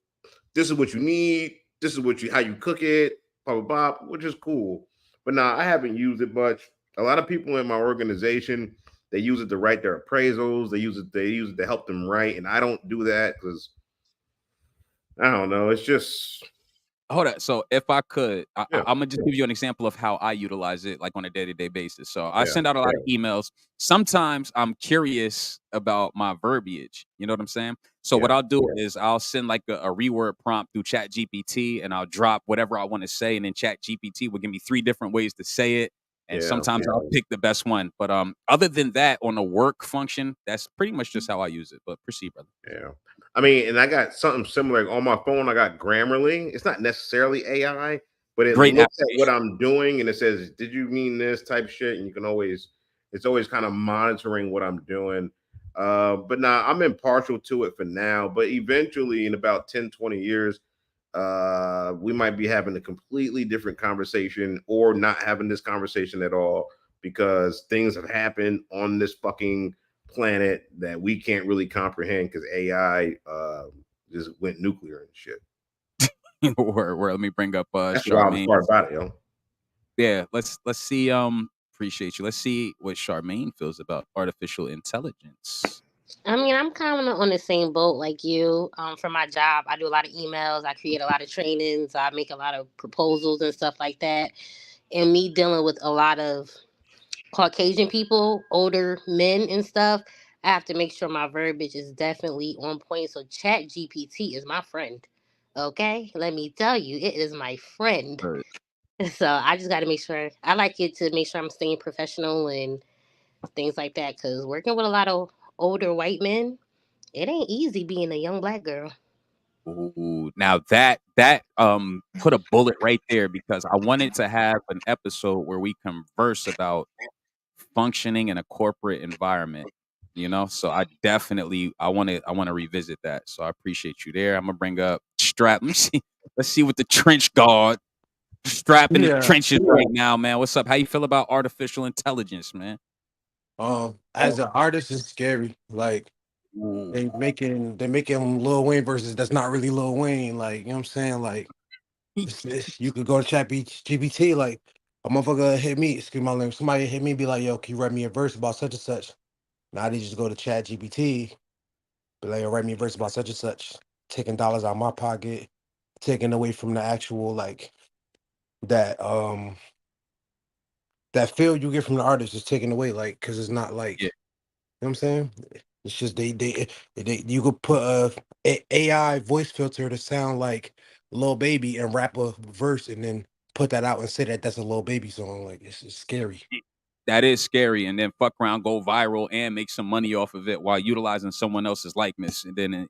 This is what you need. This is how you cook it. Blah blah blah, which is cool. But nah, I haven't used it much. A lot of people in my organization, they use it to write their appraisals. They use it to help them write, and I don't do that because I don't know. It's just hold on. So if I could, I'm gonna just give you an example of how I utilize it, like on a day-to-day basis. So I send out a lot of emails. Sometimes I'm curious about my verbiage. You know what I'm saying? So what I'll do is I'll send like a reword prompt through ChatGPT, and I'll drop whatever I want to say, and then ChatGPT will give me 3 different ways to say it. And sometimes I'll pick the best one. But other than that, on the work function, that's pretty much just how I use it. But proceed, brother. Yeah. I mean, and I got something similar on my phone. I got Grammarly. It's not necessarily AI, but it looks at what I'm doing and it says, "Did you mean this?" type shit. And it's always kind of monitoring what I'm doing. But nah, I'm impartial to it for now. But eventually, in about 10, 20 years, we might be having a completely different conversation or not having this conversation at all, because things have happened on this fucking planet that we can't really comprehend because AI just went nuclear and shit. Where let me bring up That's Charmaine. Part about it, yo. Yeah, let's see. Appreciate you. Let's see what Charmaine feels about artificial intelligence. I mean, I'm kind of on the same boat like you. For my job, I do a lot of emails. I create a lot of trainings. I make a lot of proposals and stuff like that. And me dealing with a lot of Caucasian people, older men and stuff, I have to make sure my verbiage is definitely on point. So Chat GPT is my friend. Okay? Let me tell you, it is my friend. Right. So I just got to make sure, I like it to make sure I'm staying professional and things like that. Because working with a lot of older white men, it ain't easy being a young black girl. Ooh, now that put a bullet right there because I wanted to have an episode where we converse about functioning in a corporate environment. You know, so I want to revisit that. So I appreciate you there. I'm gonna bring up Strap. Let me see. Let's see what the trench guard Strap in the trenches right now, man. What's up? How you feel about artificial intelligence, man? As an artist, it's scary. Like Ooh. they're making Lil Wayne versus that's not really Lil Wayne. Like, you know what I'm saying? Like you could go to Chat GPT, like a motherfucker hit me, excuse my language, somebody hit me and be like, yo, can you write me a verse about such and such? Now they just go to Chat GPT, be like, yo, write me a verse about such and such, taking dollars out of my pocket, taking away from the actual like that that feel you get from the artist is taken away, like, because it's not like, Yeah. you know what I'm saying? It's just they you could put a AI voice filter to sound like Lil Baby and rap a verse and then put that out and say that that's a Lil Baby song. Like, it's scary. That is scary, and then fuck around, go viral, and make some money off of it while utilizing someone else's likeness, and then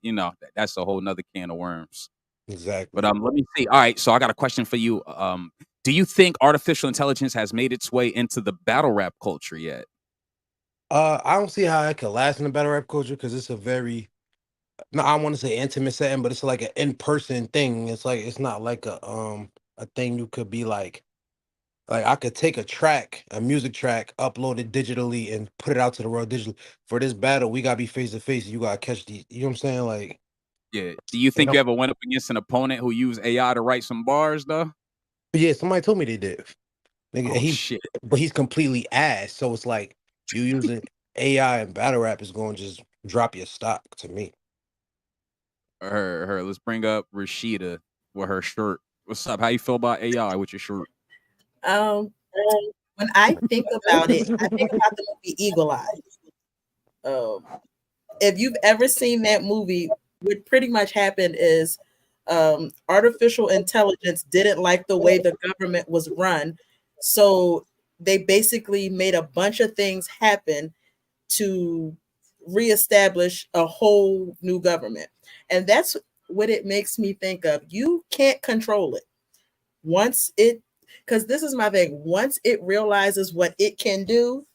that's a whole nother can of worms. Exactly. But let me see. All right, so I got a question for you. Do you think artificial intelligence has made its way into the battle rap culture yet? I don't see how it could last in the battle rap culture because it's a very, no, I want to say intimate setting, but it's like an in-person thing. It's like it's not like a thing you could be like I could take a music track, upload it digitally, and put it out to the world digitally. For this battle, we gotta be face to face. You gotta catch the, you know what I'm saying? Like, Yeah. Do you think you ever went up against an opponent who used AI to write some bars though? yeah, somebody told me they did. Nigga, Shit. but he's completely ass. So it's like you using AI and battle rap is going to just drop your stock to me. Her. Let's bring up Rashida with her shirt. What's up? How you feel about AI with your shirt? When I think about it, I think about the movie Eagle Eye. If you've ever seen that movie, what pretty much happened is artificial intelligence didn't like the way the government was run. So they basically made a bunch of things happen to reestablish a whole new government. And that's what it makes me think of. You can't control it. Because this is my thing, once it realizes what it can do,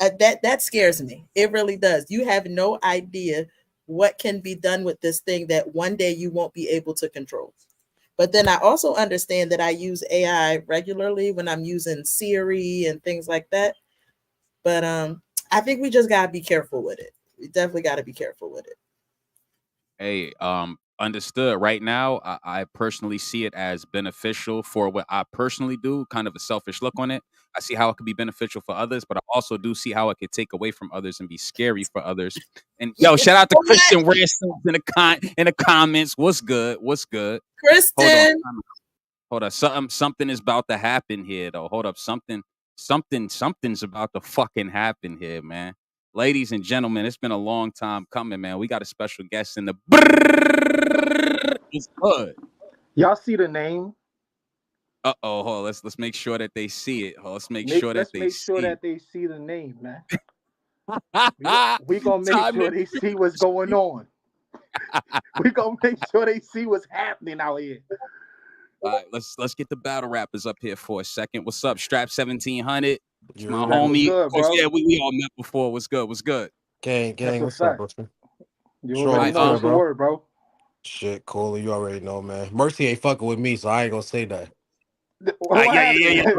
that scares me. It really does. You have no idea what can be done with this thing that one day you won't be able to control. But then I also understand that I use AI regularly when I'm using Siri and things like that. But I think we just gotta be careful with it. We definitely gotta be careful with it. Hey, understood. Right now, I personally see it as beneficial for what I personally do, kind of a selfish look on it. I see how it could be beneficial for others, but I also do see how it could take away from others and be scary for others. And yo, shout out to Christian Rare in the comments. What's good? What's good? Kristen. Hold on. Something is about to happen here, though. Hold up. Something's about to fucking happen here, man. Ladies and gentlemen, it's been a long time coming, man. We got a special guest in the It's good. Y'all see the name? Uh-oh, hold on. Let's make sure that they see it. Let's make sure that they see the name, man. we gonna make sure they see what's going on. We gonna make sure they see what's happening out here. All right, let's get the battle rappers up here for a second. What's up, Strap 1700? It's my Man, homie. good, Of course, bro? yeah, we all met before. What's good? What's good? Gang, what's up, bro? You already know what's the word, bro. Shit, cool. You already know, man. Mercy ain't fucking with me, so I ain't gonna say that. Yeah.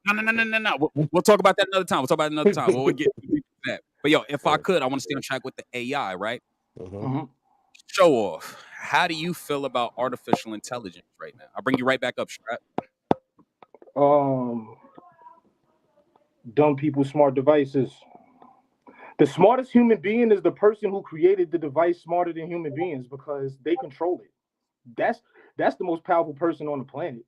No. We'll talk about that another time. We'll get to that. But yo, if I could, I want to stay on track with the AI, right? Mm-hmm. Show off. How do you feel about artificial intelligence right now? I'll bring you right back up, Strap. Dumb people, smart devices. The smartest human being is the person who created the device smarter than human beings because they control it. That's the most powerful person on the planet.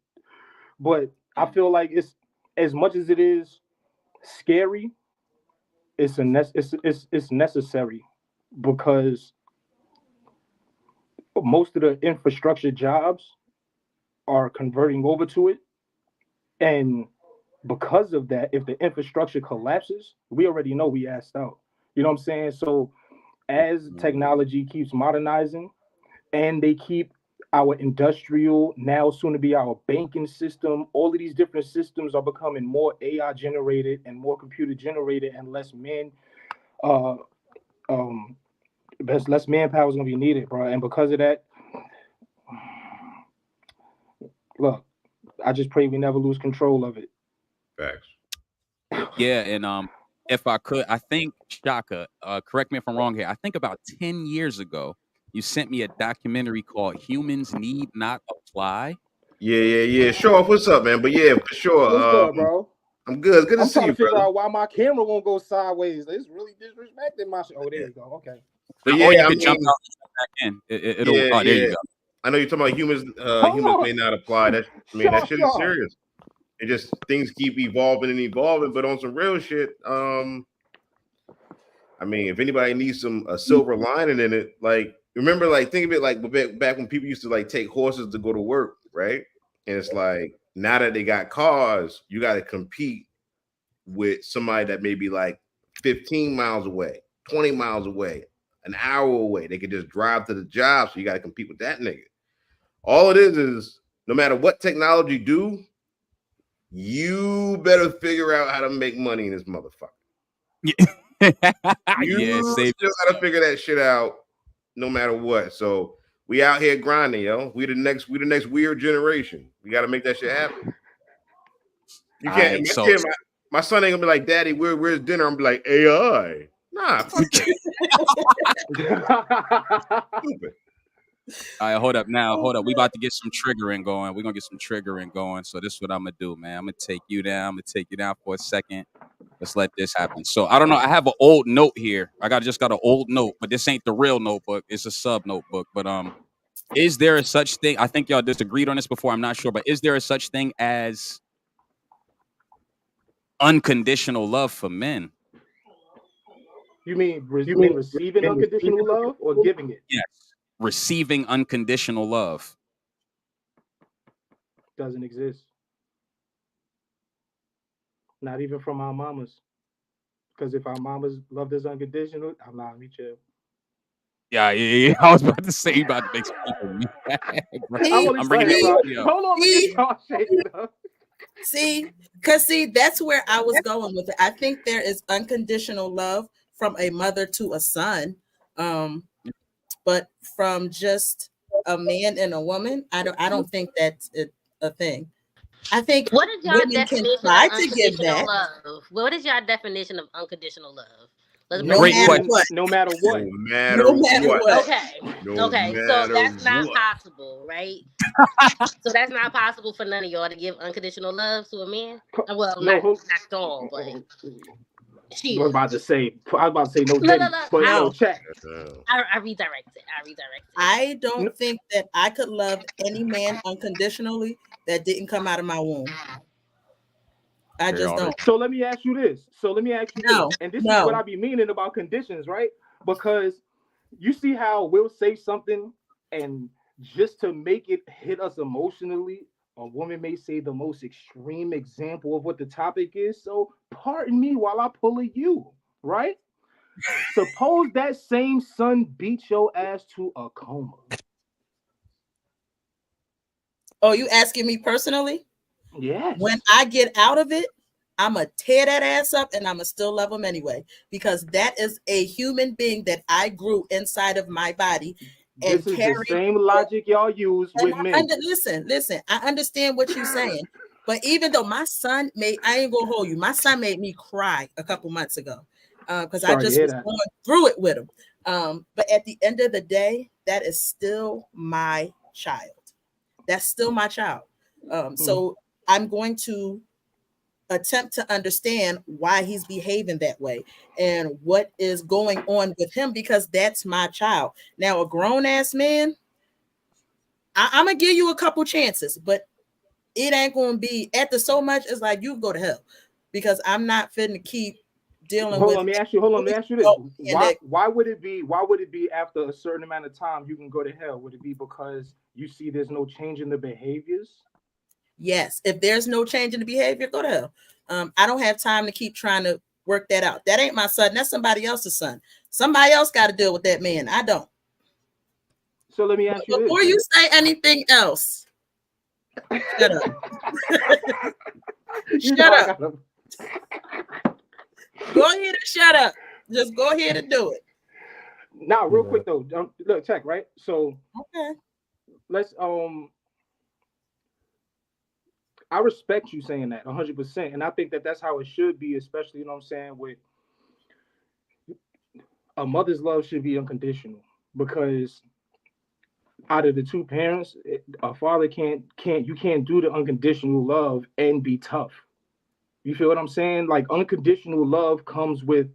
But I feel like it's as much as it is scary, it's necessary because most of the infrastructure jobs are converting over to it. And because of that, if the infrastructure collapses, we already know we asked out. You know what I'm saying? So as technology keeps modernizing and they keep our industrial, now soon to be our banking system, all of these different systems are becoming more AI generated and more computer generated and less manpower is gonna be needed, bro. And because of that, look, I just pray we never lose control of it. Facts. Yeah, and if I could, I think Shaka, correct me if I'm wrong here. I think about 10 years ago, you sent me a documentary called "Humans Need Not Apply." Yeah. Show off. What's up, man? But yeah, for sure. What's good, bro? I'm good. It's good to I'm see trying you, to figure brother. out why my camera won't go sideways. It's really disrespecting my shit. Oh, there you go. Okay. But Or yeah, you I could jump mean, out and jump back in. It'll. yeah, Oh, there you yeah. go. I know you're talking about humans. Hold Humans on. may not apply. That that shit is Shaw. serious. It just things keep evolving and evolving. But on some real shit, I mean, if anybody needs a silver lining in it, like remember, like think of it like back when people used to like take horses to go to work, right? And it's like now that they got cars, you got to compete with somebody that may be like 15 miles away, 20 miles away, an hour away. They could just drive to the job, so you got to compete with that nigga. All it is no matter what technology do, you better figure out how to make money in this motherfucker. You still gotta figure that shit out no matter what. So we out here grinding, yo. We the next weird generation. We gotta make that shit happen. You can't my son ain't gonna be like, Daddy, where's dinner? I'm gonna be like, AI. Nah, fuck that. Stupid. All right, hold up. We about to get some triggering going. We're gonna get some triggering going. So this is what I'm gonna do, man. I'm gonna take you down for a second. Let's let this happen. So I don't know. I have an old note here. Just got an old note, but this ain't the real notebook. It's a sub notebook. But is there a such thing? I think y'all disagreed on this before. I'm not sure, but is there a such thing as unconditional love for men? You mean receiving unconditional love or giving it? Yes, receiving unconditional love doesn't exist. Not even from our mamas. Because if our mamas loved us unconditional, I'm not me chill. Yeah. I was about to say you about to make some people mad. I'm bringing it up. Hold on, let me up. See, that's where I was going with it. I think there is unconditional love from a mother to a son, but from just a man and a woman, I don't think that's a thing. I think what is your definition of unconditional love? What is your definition of unconditional love? No matter what. No matter what. Okay. So that's not possible, right? So that's not possible for none of y'all to give unconditional love to a man. Well, not all, but I was about to say no. No. Check. I redirect it. I don't think that I could love any man unconditionally that didn't come out of my womb. I just don't. So let me ask you this. And this is what I be meaning about conditions, right? Because you see how we'll say something and just to make it hit us emotionally, a woman may say the most extreme example of what the topic is. So pardon me while I pull a you, right? Suppose that same son beat your ass to a coma. Oh, you asking me personally? Yes. When I get out of it, I'm going to tear that ass up and I'm going to still love him anyway. Because that is a human being that I grew inside of my body. And this is the same logic y'all use with men. Listen, I understand what you're saying. But even though my son I ain't going to hold you. My son made me cry a couple months ago. Because I just was going through it with him. But at the end of the day, that is still my child. That's still my child. So I'm going to attempt to understand why he's behaving that way and what is going on with him, because that's my child. Now, a grown-ass man, I'm gonna give you a couple chances, but it ain't gonna be after so much. It's like you go to hell, because I'm not finna keep dealing with. Let me ask you this. Why would it be after a certain amount of time you can go to hell? Would it be because you see there's no change in the behaviors? Yes, if there's no change in the behavior, go to hell. I don't have time to keep trying to work that out. That ain't my son. That's somebody else's son. Somebody else got to deal with that man. I don't. So let me ask you before this. You say anything else. Shut up. Shut up. Go ahead and shut up. Just go ahead and do it. Now, real quick though, look, check, right? So okay, let's I respect you saying that 100%, and I think that that's how it should be, especially, you know what I'm saying, with a mother's love should be unconditional, because out of the two parents, a father can't do the unconditional love and be tough. You feel what I'm saying? Like, unconditional love comes with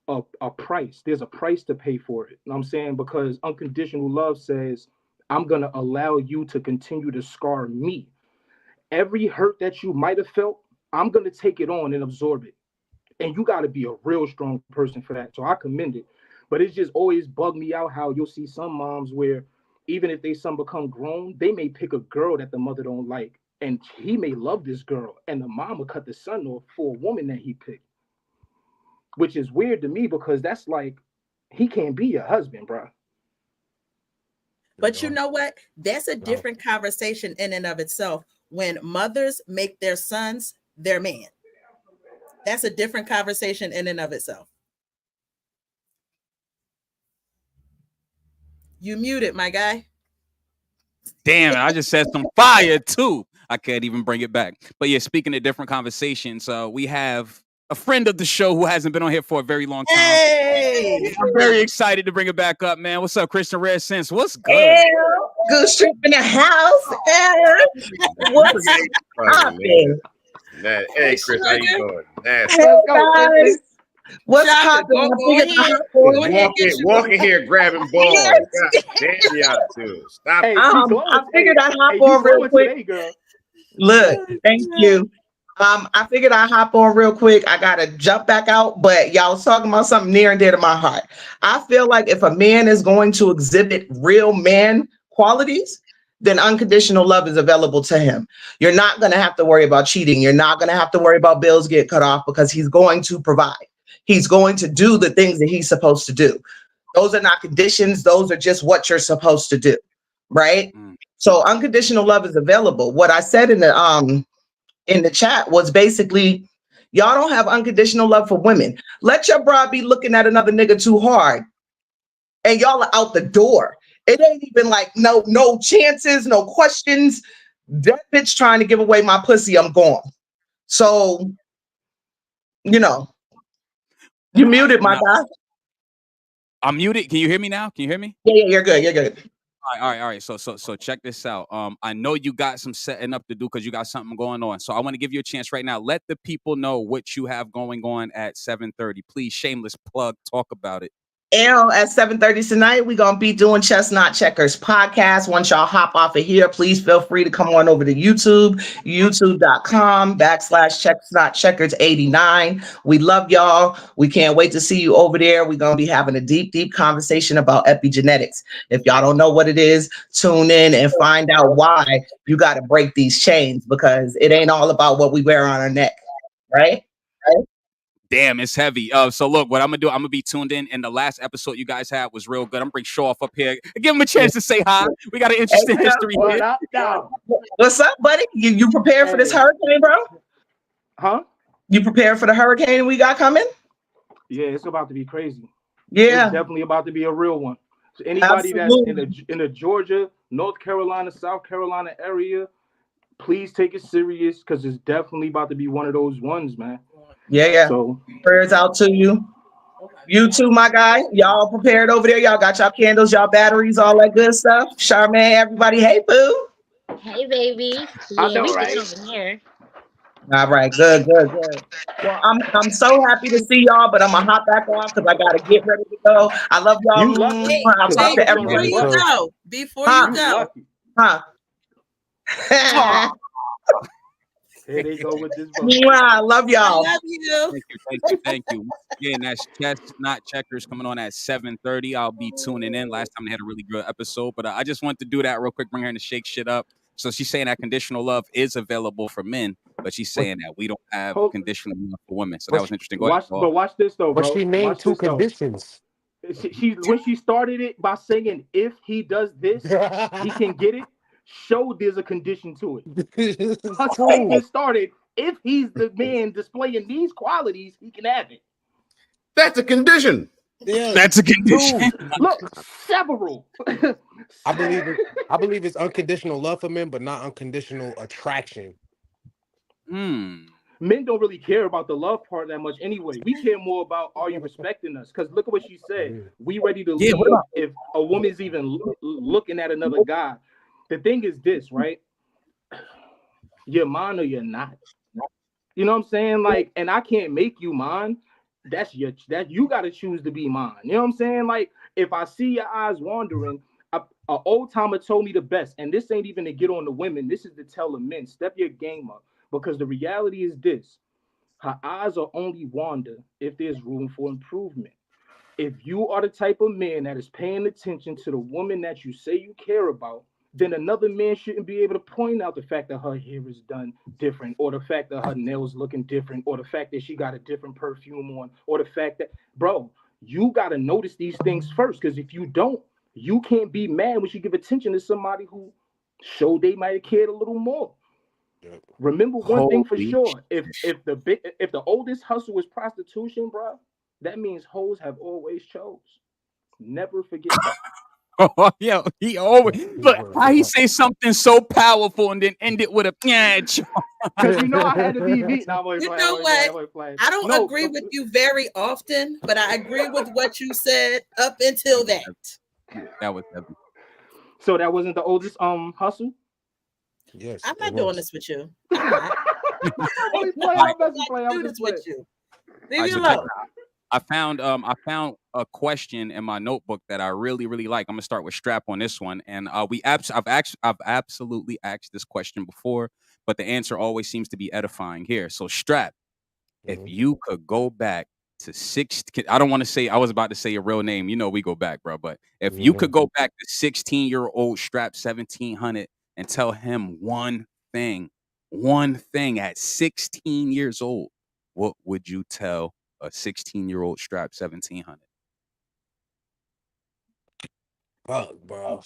a price. There's a price to pay for it. You know what I'm saying? Because unconditional love says, I'm going to allow you to continue to scar me. Every hurt that you might have felt, I'm going to take it on and absorb it. And you got to be a real strong person for that. So I commend it. But it's just always bugged me out how you'll see some moms where even if they son become grown, they may pick a girl that the mother don't like. And he may love this girl. And the mom will cut the son off for a woman that he picked. Which is weird to me, because that's like, he can't be your husband, bro. But you know what? That's a different conversation in and of itself. When mothers make their sons their man, that's a different conversation in and of itself. You muted, my guy. Damn it, I just said some fire too. I can't even bring it back. But yeah, speaking of different conversations, we have a friend of the show who hasn't been on here for a very long time. Hey! I'm very excited to bring it back up, man. What's up, Christian Red Sense? What's good? Hey, good trip in the house. What's poppin'? Hey, Chris, how you doing? Hey, guys. What's poppin'? Walking here grabbing balls. God damn y'all too. Stop. I figured I'd hop on real quick. Today, look, thank you. I figured I'd hop on real quick. I gotta jump back out, but y'all was talking about something near and dear to my heart. I feel like if a man is going to exhibit real man qualities, then unconditional love is available to him. You're not gonna have to worry about cheating. You're not gonna have to worry about bills get cut off, because he's going to provide. He's going to do the things that he's supposed to do. Those are not conditions. Those are just what you're supposed to do, right? So unconditional love is available. What I said in the chat was basically, y'all don't have unconditional love for women. Let your bra be looking at another nigga too hard, and y'all are out the door. It ain't even like no chances, no questions. That bitch trying to give away my pussy, I'm gone. So, you know, you muted, my guy. I'm muted. Can you hear me now? Can you hear me? Yeah, you're good. You're good. All right. So check this out. I know you got some setting up to do because you got something going on. So I want to give you a chance right now. Let the people know what you have going on at 7:30. Please, shameless plug. Talk about it. At 7:30 tonight, we're going to be doing Chestnut Checkers podcast. Once y'all hop off of here, please feel free to come on over to YouTube, youtube.com/Chestnut Checkers 89. We love y'all. We can't wait to see you over there. We're going to be having a deep conversation about epigenetics. If y'all don't know what it is, tune in and find out why you got to break these chains, because it ain't all about what we wear on our neck, right? Damn, it's heavy. So look, what I'm gonna do, I'm gonna be tuned in. And the last episode you guys had was real good. I'm gonna bring Show Off up here. Give him a chance to say hi. We got an interesting history here. What's up, buddy? You prepared for this hurricane, bro? Huh? You prepared for the hurricane we got coming? Yeah, it's about to be crazy. Yeah, it's definitely about to be a real one. So anybody that's in the Georgia, North Carolina, South Carolina area, please take it serious, because it's definitely about to be one of those ones, man. Yeah. So prayers out to you. You too, my guy. Y'all prepared over there. Y'all got y'all candles, y'all batteries, all that good stuff. Charmaine, everybody. Hey, boo. Hey, baby. I know, right? Over here. All right, good. Well, I'm so happy to see y'all, but I'm gonna hop back on because I gotta get ready to go. I love y'all. You lucky. I'll talk to everybody. Before you go, Here they go with this. I love y'all. I love you. Thank you. Again, that's Chess Not Checkers coming on at 7:30. I'll be tuning in. Last time they had a really good episode, but I just wanted to do that real quick, bring her in to shake shit up. So she's saying that conditional love is available for men, but she's saying that we don't have conditional love for women. So that was interesting. Go ahead, but watch this though, bro. But she named Watch two this, though. conditions. She when she started it by saying if he does this, he can get it. Showed there's a condition to it. Her statement started, if he's the man displaying these qualities, he can have it. That's a condition. Yeah, that's a condition. Look, several. I believe it's unconditional love for men, but not unconditional attraction. Men don't really care about the love part that much anyway. We care more about, are you respecting us? Because look at what she said. We ready to leave if a woman's even looking at another guy. The thing is this, right? You're mine or you're not. You know what I'm saying? Like, and I can't make you mine. That you got to choose to be mine. You know what I'm saying? Like, if I see your eyes wandering, an old timer told me the best, and this ain't even to get on the women. This is to tell the men, step your game up. Because the reality is this: her eyes are only wander if there's room for improvement. If you are the type of man that is paying attention to the woman that you say you care about, then another man shouldn't be able to point out the fact that her hair is done different, or the fact that her nails looking different, or the fact that she got a different perfume on, or the fact that, bro, you got to notice these things first. Because if you don't, you can't be mad when you give attention to somebody who showed they might have cared a little more. Remember one thing for sure: if the oldest hustle is prostitution, bro, that means hoes have always chose. Never forget that. Oh, yeah, he always look. How he say something so powerful and then end it with a Because you know I had to be beat. No, you know what? I don't agree with you very often, but I agree with what you said up until that. That was heavy. So that wasn't the oldest hustle. Yes, I'm not doing this with you. I'm do this with you. Leave me alone. I found a question in my notebook that I really like. I'm gonna start with Strap on this one, and I've absolutely asked this question before, but the answer always seems to be edifying here. So Strap, if you could go back to 16, I don't want to say, I was about to say your real name. You know we go back, bro. But if you could go back to 16-year-old Strap 1700 and tell him one thing at 16 years old, what would you tell a 16-year-old Strap 1700? Fuck, bro.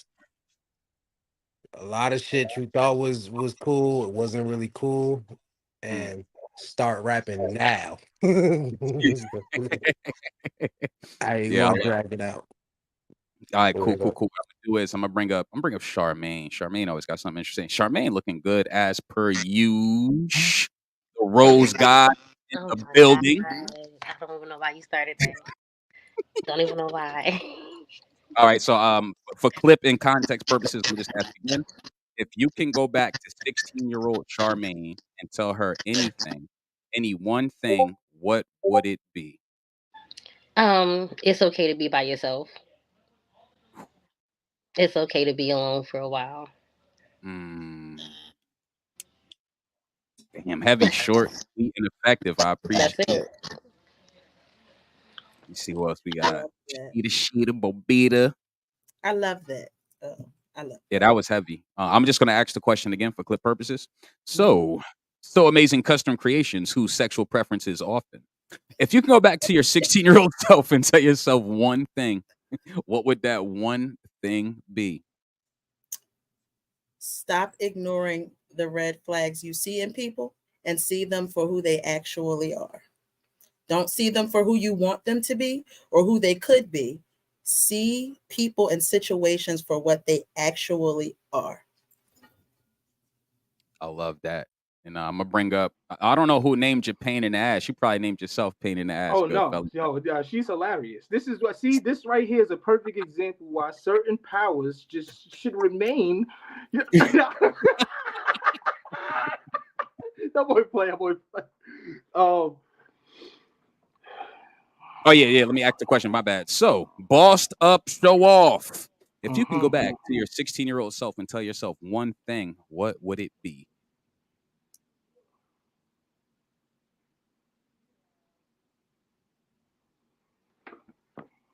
A lot of shit you thought was cool, it wasn't really cool, and start rapping now. I ain't gonna drag it out. All right, cool. What I'm gonna do is I'm gonna bring up Charmaine. Charmaine always got something interesting. Charmaine looking good as per usual. The Rose God in the building. I don't even know why you started that. Don't even know why. All right, so for clip and context purposes, we'll just ask again. If you can go back to 16-year-old Charmaine and tell her anything, any one thing, what would it be? It's okay to be by yourself. It's okay to be alone for a while. Damn, heavy, short, sweet, and effective. I appreciate it. You see what else we got? Sheeta, Bobita. I love that. I love. Yeah, that was heavy. I'm just gonna ask the question again for clip purposes. So amazing custom creations whose sexual preferences often. If you can go back to your 16-year-old self and tell yourself one thing, what would that one thing be? Stop ignoring the red flags you see in people and see them for who they actually are. Don't see them for who you want them to be or who they could be. See people and situations for what they actually are. I love that. And I'm gonna bring up, I don't know who named you pain in the ass. You probably named yourself pain in the ass. Oh no, she's hilarious. This is what, see, this right here is a perfect example why certain powers just should remain. That boy play. Oh yeah. Let me ask the question. My bad. So, bossed up, show off. If you can go back to your 16-year-old self and tell yourself one thing, what would it be?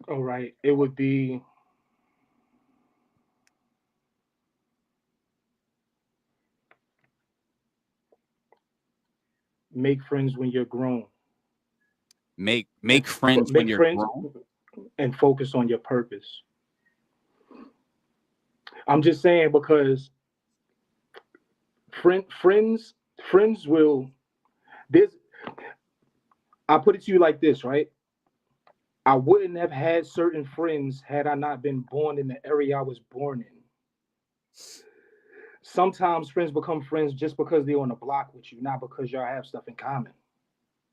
All right, it would be make friends when you're grown. Make friends when you're grown and focus on your purpose. I'm just saying because friends will. I put it to you like this, right? I wouldn't have had certain friends had I not been born in the area I was born in. Sometimes friends become friends just because they're on the block with you, not because y'all have stuff in common.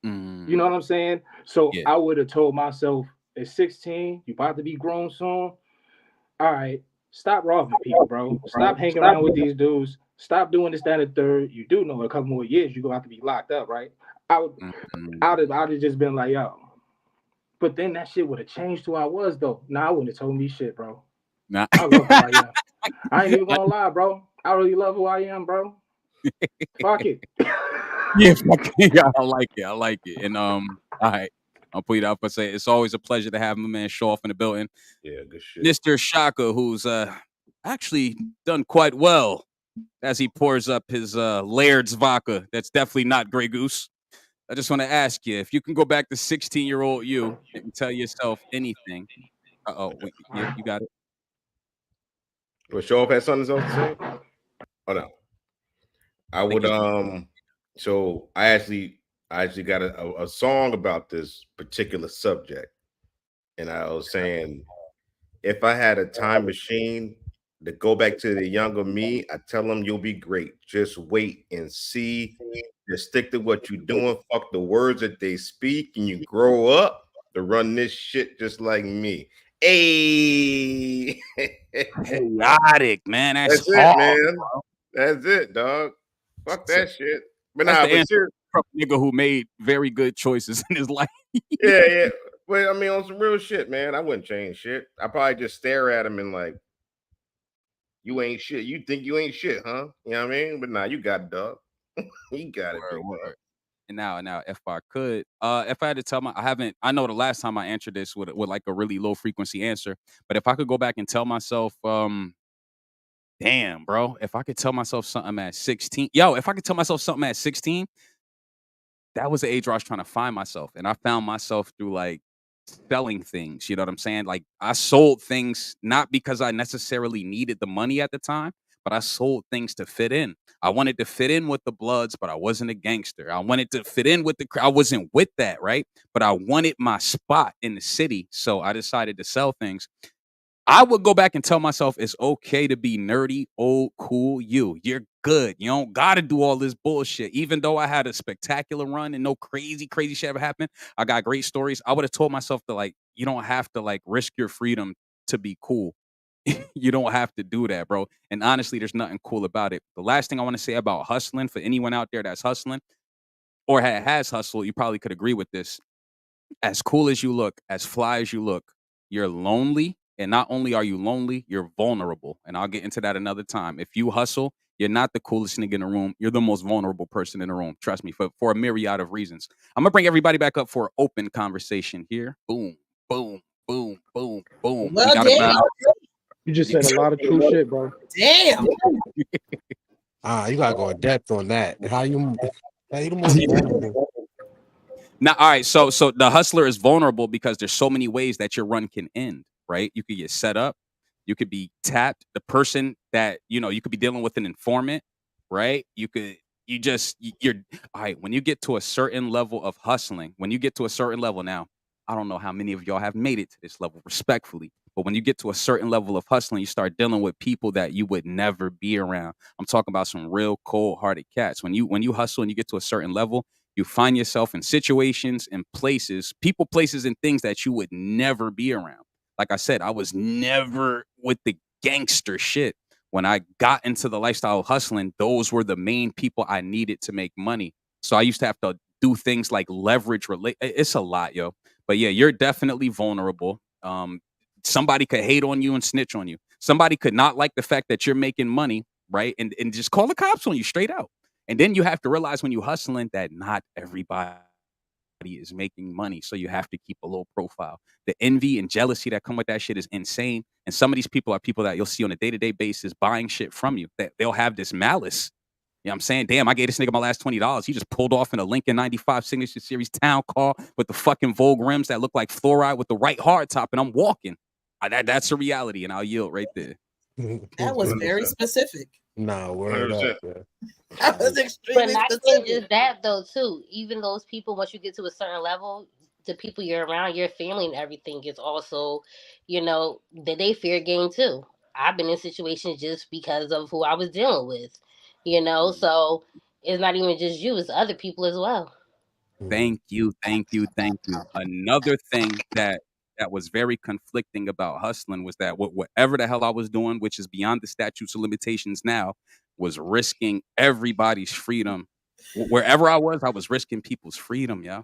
You know what I'm saying? So yeah. I would have told myself at 16, you about to be grown soon. All right, stop robbing people, bro. Stop hanging around with these dudes. Stop doing this, that, and the third. You do know in a couple more years you're gonna have to be locked up, right? I'd have just been like, yo. But then that shit would have changed who I was, though. Nah, I wouldn't have told me shit, bro. Nah. I love who I am. I ain't even gonna lie, bro. I really love who I am, bro. Fuck it. Yeah, I like it. And all right, I'll put it out for say it's always a pleasure to have my man Show Off in the building. Yeah, good shit. Mr. Shaka, who's actually done quite well as he pours up his Laird's vodka. That's definitely not Grey Goose. I just want to ask you if you can go back to 16-year-old you and tell yourself anything. You got it. Well, Show Off had something else to say? Oh no. I would so I actually got a song about this particular subject. And I was saying if I had a time machine to go back to the younger me, I tell them you'll be great. Just wait and see. Just stick to what you're doing. Fuck the words that they speak, and you grow up to run this shit just like me. Hey, chaotic, man. That's hard, it, man. Bro. That's it, dog. Fuck that shit. But that's the answer from a nigga who made very good choices in his life. Yeah. But I mean, on some real shit, man. I wouldn't change shit. I probably just stare at him and like, you ain't shit. You think you ain't shit, huh? You know what I mean? But nah, you got it, dog. You got it, big dog. And now, if I could, if I had to tell I know the last time I answered this with like a really low frequency answer, but if I could go back and tell myself, damn, bro, if I could tell myself something at 16, if I could tell myself something at 16, that was the age where I was trying to find myself. And I found myself through like selling things, you know what I'm saying? Like I sold things, not because I necessarily needed the money at the time, but I sold things to fit in. I wanted to fit in with the Bloods, but I wasn't a gangster. I wanted to fit in with I wasn't with that, right? But I wanted my spot in the city. So I decided to sell things. I would go back and tell myself it's okay to be nerdy, old, cool. You're good. You don't got to do all this bullshit. Even though I had a spectacular run and no crazy shit ever happened, I got great stories. I would have told myself that like, you don't have to like risk your freedom to be cool. You don't have to do that, bro. And honestly, there's nothing cool about it. The last thing I want to say about hustling for anyone out there that's hustling or has hustled, you probably could agree with this. As cool as you look, as fly as you look, you're lonely. And not only are you lonely, you're vulnerable. And I'll get into that another time. If you hustle, you're not the coolest nigga in the room. You're the most vulnerable person in the room. Trust me, for a myriad of reasons. I'm going to bring everybody back up for an open conversation here. Boom, boom, boom, boom, boom. Well, damn. You just said a lot of true shit, bro. Damn. You gotta go in depth on that. How you move? Now, all right. So the hustler is vulnerable because there's so many ways that your run can end, right? You could get set up. You could be tapped. The person that, you could be dealing with an informant, right? You're all right. When you get to a certain level of hustling, when you get to a certain level now, I don't know how many of y'all have made it to this level respectfully, but when you get to a certain level of hustling, you start dealing with people that you would never be around. I'm talking about some real cold-hearted cats. When you hustle and you get to a certain level, you find yourself in situations and places, people, places, and things that you would never be around. Like I said, I was never with the gangster shit. When I got into the lifestyle of hustling, those were the main people I needed to make money. So I used to have to do things like leverage relate. It's a lot, yo. But yeah, you're definitely vulnerable. Somebody could hate on you and snitch on you. Somebody could not like the fact that you're making money, right? And just call the cops on you straight out. And then you have to realize when you're hustling that not everybody is making money. So you have to keep a low profile. The envy and jealousy that come with that shit is insane. And some of these people are people that you'll see on a day-to-day basis buying shit from you. That they'll have this malice. You know what I'm saying? Damn, I gave this nigga my last $20. He just pulled off in a Lincoln 95 Signature Series town car with the fucking Vogue rims that look like fluoride with the right hard top, and I'm walking. That's a reality, and I'll yield right there. That was very specific. Nah, word up. That was extremely But not even specific. just that though, too. Even those people, once you get to a certain level, the people you're around, your family and everything is also, that they fear game too. I've been in situations just because of who I was dealing with, so it's not even just you, it's other people as well. Thank you. Another thing that was very conflicting about hustling was that whatever the hell I was doing, which is beyond the statutes of limitations now, was risking everybody's freedom. Wherever I was risking people's freedom, yeah.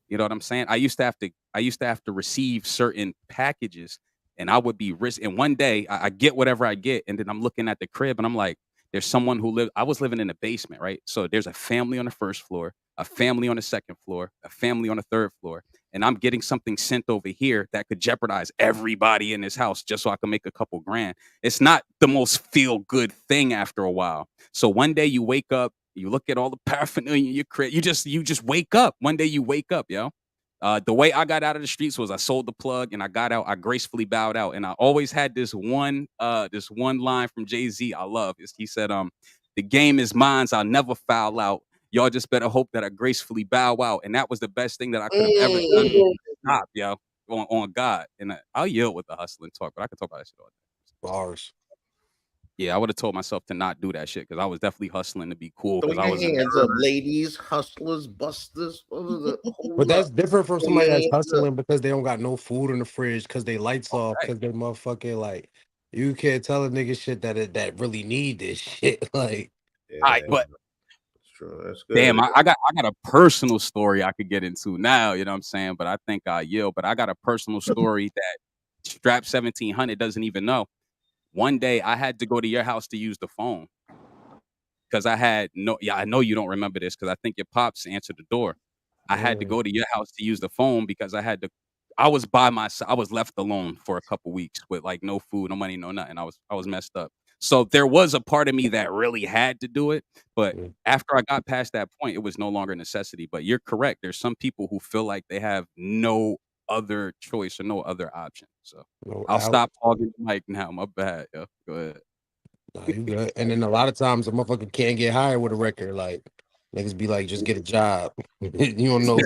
You know what I'm saying? I used to have to receive certain packages, and I would be and one day I get whatever I get, and then I'm looking at the crib and I'm like, there's someone who I was living in the basement, right? So there's a family on the first floor, a family on the second floor, a family on the third floor, and I'm getting something sent over here that could jeopardize everybody in this house just so I can make a couple grand. It's not the most feel good thing after a while. So one day you wake up, you look at all the paraphernalia in your crib, you just wake up. One day you wake up, yo. The way I got out of the streets was I sold the plug and I got out. I gracefully bowed out, and I always had this one line from Jay-Z I love. He said, "The game is mine. I'll never foul out. Y'all just better hope that I gracefully bow out." And that was the best thing that I could have ever done. Stop, yo, on God. And I'll yield with the hustling talk, but I can talk about that shit all day. Bars. Yeah, I would have told myself to not do that shit because I was definitely hustling to be cool. Throw Because I your was hands up, ladies, hustlers, busters. But that's different from somebody that's hustling because they don't got no food in the fridge because they lights off because they motherfucking like you can't tell a nigga shit that really need this shit. Like, Yeah, all right, but that's true. That's good. damn, I got a personal story I could get into now, you know what I'm saying? But I think I yield. But I got a personal story that Strap 1700 doesn't even know. One day I had to go to your house to use the phone because I know you don't remember this because I think your pops answered the door. I had to go to your house to use the phone because I was by myself. I was left alone for a couple weeks with like no food, no money, no nothing. I was messed up. So there was a part of me that really had to do it. But after I got past that point, it was no longer a necessity. But you're correct. There's some people who feel like they have no other choice or no other option. So I'll stop hogging the mic now. My bad. Yo. Go ahead. Nah, you good. And then a lot of times a motherfucker can't get hired with a record. Like niggas be like, just get a job. You don't know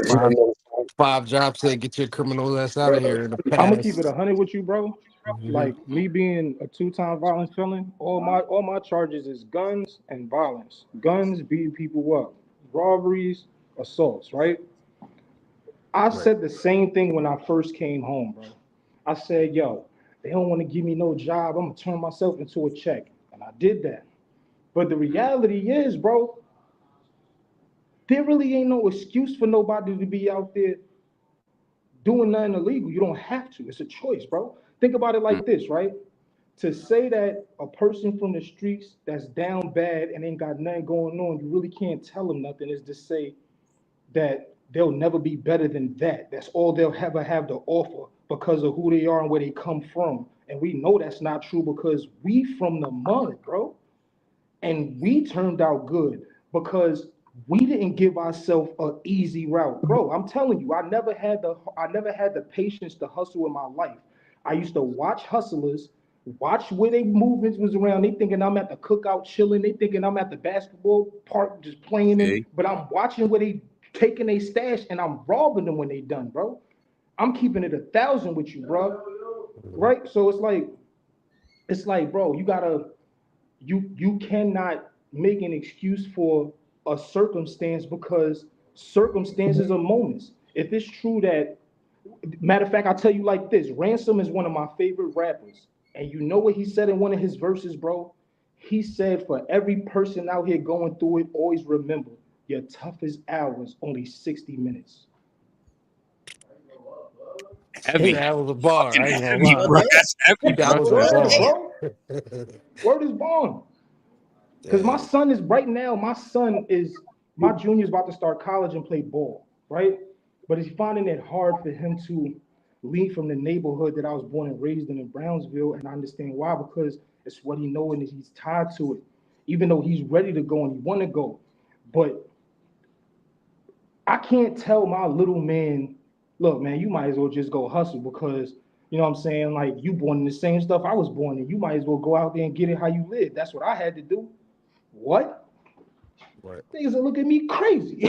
five jobs to get your criminal ass out of here in the past. I'm gonna keep it 100 with you, bro. Like me being a 2-time violent felon, all my charges is guns and violence. Guns, beating people up, robberies, assaults, right? I said the same thing when I first came home, bro. I said, yo, they don't want to give me no job. I'm gonna turn myself into a check. And I did that. But the reality is, bro, there really ain't no excuse for nobody to be out there doing nothing illegal. You don't have to. It's a choice, bro. Think about it like this, right? To say that a person from the streets that's down bad and ain't got nothing going on, you really can't tell them nothing, is to say that they'll never be better than that. That's all they'll ever have to offer because of who they are and where they come from. And we know that's not true because we from the mud, bro. And we turned out good because we didn't give ourselves an easy route. Bro, I'm telling you, I never had the patience to hustle in my life. I used to watch hustlers, watch where their movements was around. They thinking I'm at the cookout chilling. They thinking I'm at the basketball park just playing it. But I'm watching where they taking their stash and I'm robbing them when they done, bro. I'm keeping it 1,000 with you, bro. Right? So it's like, bro, you cannot make an excuse for a circumstance because circumstances are moments. If it's true that, matter of fact, I'll tell you like this, Ransom is one of my favorite rappers. And you know what he said in one of his verses, bro? He said, for every person out here going through it, always remember, your toughest hours only 60 minutes. Heavy. That was a bar. I ain't gonna Heavy, lie. bro. That's heavy, That bro. was a Word, bar. bro. Word is born. Because my son is right now, my junior's about to start college and play ball, right? But he's finding it hard for him to leave from the neighborhood that I was born and raised in Brownsville. And I understand why, because it's what he knows and he's tied to it, even though he's ready to go and he want to go. But I can't tell my little man, look, man, you might as well just go hustle because, you know what I'm saying? Like, you born in the same stuff I was born in. You might as well go out there and get it how you live. That's what I had to do. What? Right. Niggas will look at me crazy.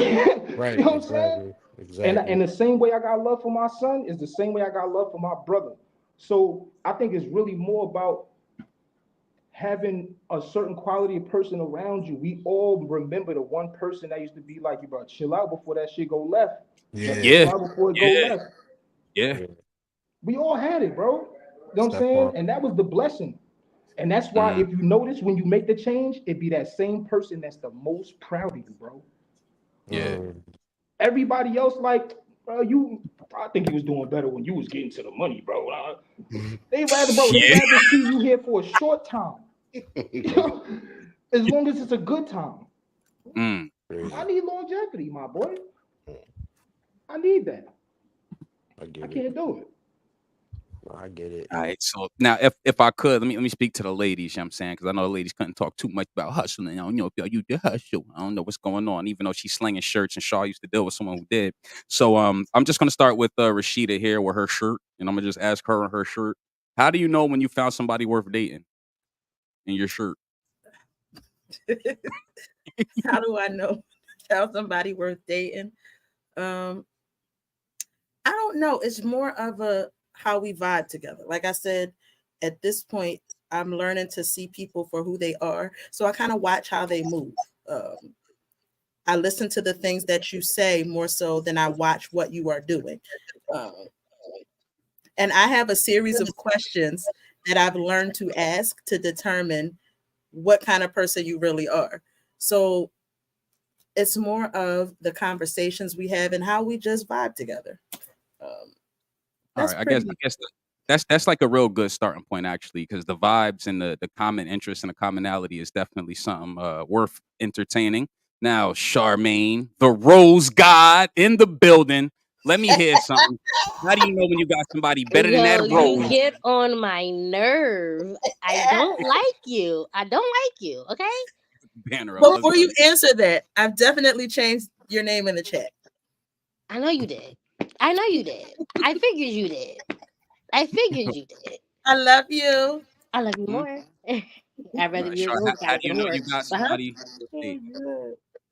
Right. You know what I'm saying? Exactly. And the same way I got love for my son is the same way I got love for my brother. So I think it's really more about having a certain quality of person around you. We all remember the one person that used to be like, you bro, chill out before that shit go left. Yeah. Chill out before it go left. Yeah. We all had it, bro. You know what I'm saying? And that was the blessing. And that's why if you notice when you make the change, it be that same person that's the most proud of you, bro. Yeah. Everybody else, like, bro, I think you was doing better when you was getting to the money, bro. They rather see you here for a short time. As long as it's a good time. I need longevity, my boy. I need that. I can't do it. I get it. All right. So now, if I could, let me speak to the ladies. You know what I'm saying, because I know the ladies couldn't talk too much about hustling. I don't know if you did hustle. I don't know what's going on. Even though she's slinging shirts, and Shaw used to deal with someone who did. So I'm just gonna start with Rashida here with her shirt, and I'm gonna just ask her on her shirt. How do you know when you found somebody worth dating in your shirt? How do I know found somebody worth dating? I don't know. It's more of how we vibe together. Like I said, at this point, I'm learning to see people for who they are. So I kind of watch how they move. I listen to the things that you say more so than I watch what you are doing. And I have a series of questions that I've learned to ask to determine what kind of person you really are. So it's more of the conversations we have and how we just vibe together. All right, I guess that's like a real good starting point, actually, because the vibes and the common interest and the commonality is definitely something worth entertaining. Now, Charmaine, the Rose God in the building. Let me hear something. How do you know when you got somebody better than that Rose? You get on my nerve. I don't like you. Okay. Banner up. Before you answer that, I've definitely changed your name in the chat. I know you did. I figured you did. I love you. I love you more. I'd rather be a Rose God. How do you know you got somebody?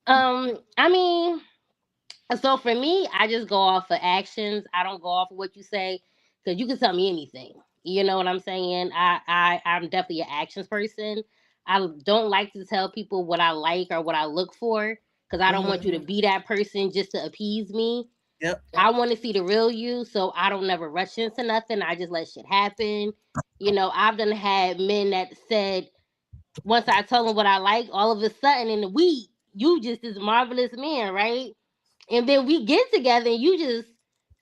I mean, so for me, I just go off of actions. I don't go off of what you say, because you can tell me anything. You know what I'm saying? I'm definitely an actions person. I don't like to tell people what I like or what I look for, because I don't want you to be that person just to appease me. Yep. I want to see the real you, so I don't never rush into nothing. I just let shit happen. You know, I've done had men that said, once I told them what I like, all of a sudden in the week, you just this marvelous man, right? And then we get together and you just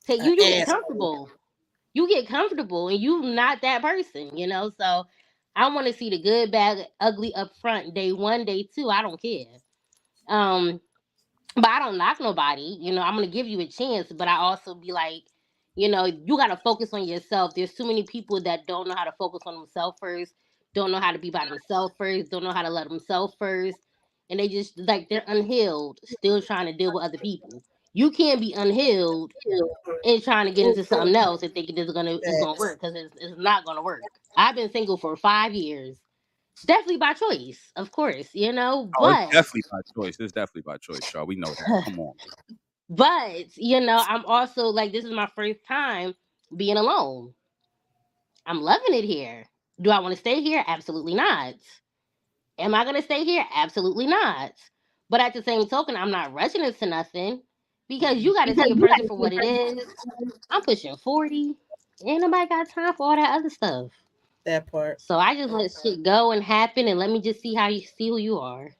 take you get comfortable. You get comfortable and you not that person, you know? So I want to see the good, bad, ugly up front, day 1, day 2. I don't care. But I don't knock nobody. You know, I'm going to give you a chance, but I also be like, you know, you got to focus on yourself. There's too many people that don't know how to focus on themselves first, don't know how to be by themselves first, don't know how to let themselves first. And they just like, they're unhealed, still trying to deal with other people. You can't be unhealed and trying to get into something else and thinking it's gonna work, because it's not gonna work. I've been single for 5 years. Definitely by choice, of course, you know. But it's definitely by choice. It's definitely by choice, Shaw. We know that. Come on. But you know, I'm also like, this is my first time being alone. I'm loving it here. Do I want to stay here? Absolutely not. Am I gonna stay here? Absolutely not. But at the same token, I'm not rushing into nothing, because you got to see a person for what it is. I'm pushing 40. Ain't nobody got time for all that other stuff. That part. So I just let shit go and happen, and let me just see who you are.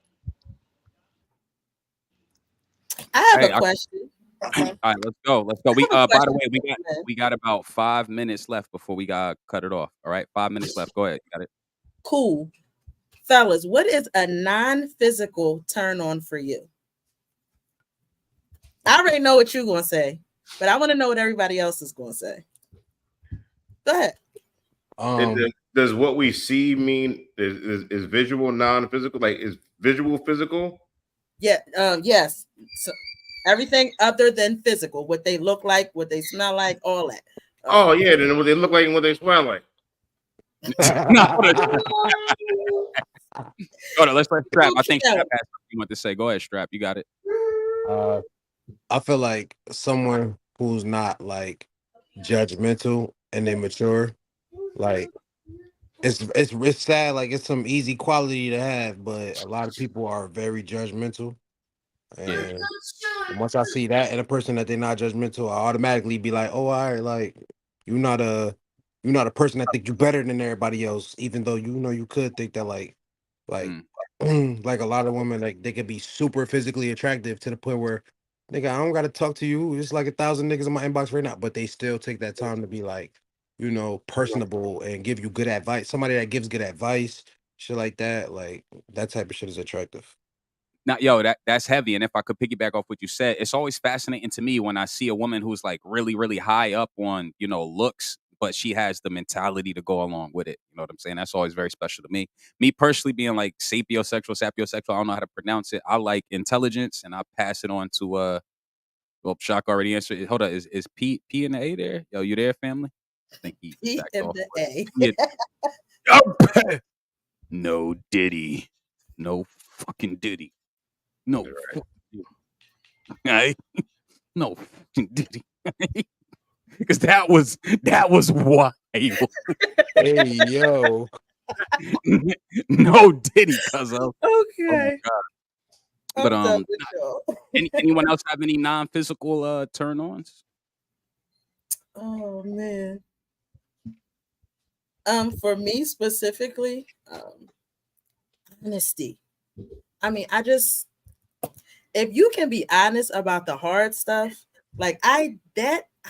I have Hey, a question. all right, let's go. Let's go. I have a By the question way, for men. we got about 5 minutes left before we got cut it off. All right, 5 minutes left. Go ahead. Got it. Cool. Fellas, what is a non-physical turn on for you? I already know what you're going to say, but I want to know what everybody else is going to say. Go ahead. Does what we see mean is visual non-physical? Like, is visual physical? Yeah. Yes. So everything other than physical, what they look like, what they smell like, all that. Oh yeah, then what they look like and what they smell like. Hold on, let's let Strap. I think Strap has something you want to say. Go ahead, Strap. You got it. I feel like someone who's not like judgmental and they mature, like it's sad, like it's some easy quality to have, but a lot of people are very judgmental. And once I see that in a person that they're not judgmental, I automatically be like, oh, all right, like you're not a person that think you better than everybody else, even though you know you could think that like like a lot of women, like they could be super physically attractive to the point where nigga, I don't gotta talk to you. It's like 1,000 niggas in my inbox right now, but they still take that time to be like, you know, personable and give you good advice. Somebody that gives good advice, shit like that, like that type of shit is attractive. Now, yo, that's heavy. And if I could piggyback off what you said, it's always fascinating to me when I see a woman who's like really, really high up on, you know, looks, but she has the mentality to go along with it. You know what I'm saying? That's always very special to me. Me personally being like sapiosexual, I don't know how to pronounce it. I like intelligence and I pass it on to well, Shock already answered it. Hold on, is P in the A there? Yo, you there, family? I think he P backed in off. the A. No Diddy. No fucking Diddy. No, right? No fucking Diddy. Because that was wild. Hey yo. No Diddy, cuz of. Okay. Oh my God. But anyone else have any non-physical turn-ons? Oh man. For me specifically, honesty. I mean, if you can be honest about the hard stuff, like I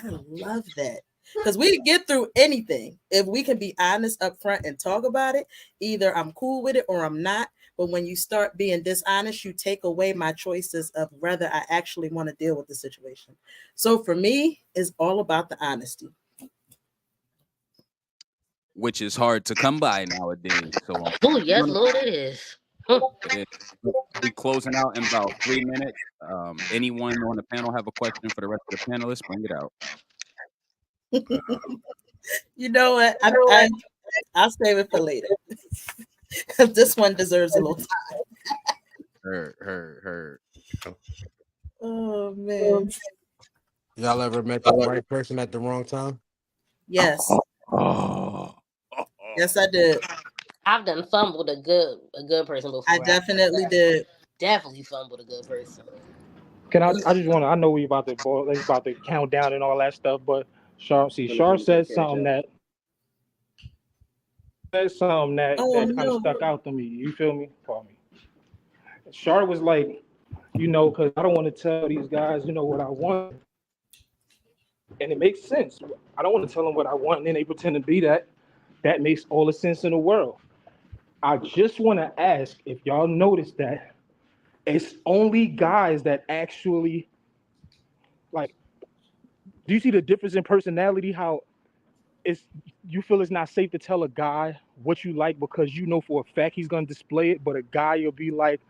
love that. Because we can get through anything if we can be honest up front and talk about it. Either I'm cool with it or I'm not. But when you start being dishonest, you take away my choices of whether I actually want to deal with the situation. So for me, it's all about the honesty. Which is hard to come by nowadays. So, oh yes, Lord, it is. We closing out in about 3 minutes. Anyone on the panel have a question for the rest of the panelists? Bring it out. You know what? I'll save it for later. Because this one deserves a little time. Her. Oh man. Y'all ever met the right person at the wrong time? Yes. Yes, I did. I've done fumbled a good person before. I definitely did. Definitely fumbled a good person. I just want to, I know we about to count down and all that stuff, but Sharp said something that kind of stuck out to me. You feel me? Call me. Sharp was like, you know, because I don't want to tell these guys, you know, what I want. And it makes sense. I don't want to tell them what I want, and then they pretend to be that. That makes all the sense in the world. I just want to ask if y'all notice that it's only guys that actually, like, do you see the difference in personality? How you feel it's not safe to tell a guy what you like because you know for a fact he's going to display it, but a guy you'll be like,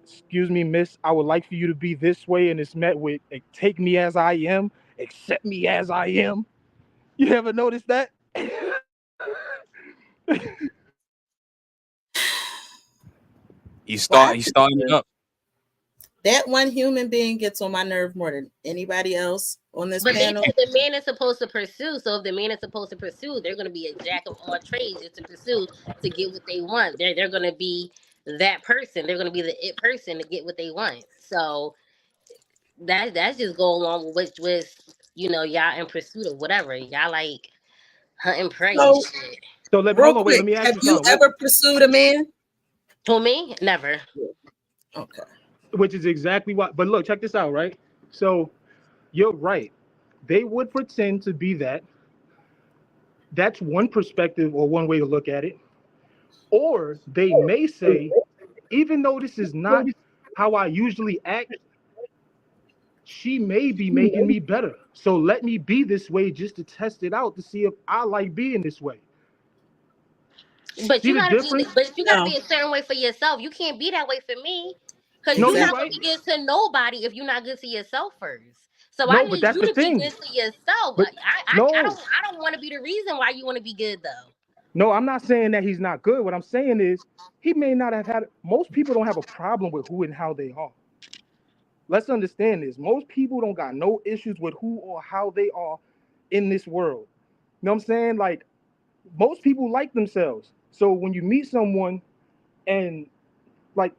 excuse me, miss, I would like for you to be this way, and it's met with, take me as I am, accept me as I am. You ever notice that? He's starting up. That one human being gets on my nerve more than anybody else on this panel. But the man is supposed to pursue. So if the man is supposed to pursue, they're going to be a jack of all trades just to pursue to get what they want. They're going to be that person. They're going to be the it person to get what they want. So that's just go along with you know, y'all in pursuit of whatever y'all like hunting prey. So let me ask you. Have you ever pursued a man? To me, never. Okay. which is exactly what. But look, check this out, right? So you're right. They would pretend to be that. That's one perspective or one way to look at it. Or they may say, even though this is not how I usually act, she may be making me better. So let me be this way just to test it out to see if I like being this way. But See you the gotta difference? be a certain way for yourself. You can't be that way for me. Because No, you're you're not right. gonna be good to nobody if you're not good to yourself first. So No, I but need that's you the to thing. be good to yourself. But I no. don't want to be the reason why you want to be good though. No, I'm not saying that he's not good. What I'm saying is he may not have had. Most people don't have a problem with who and how they are. Let's understand this. Most people don't got no issues with who or how they are in this world. You know what I'm saying? Like, most people like themselves. So when you meet someone and, like,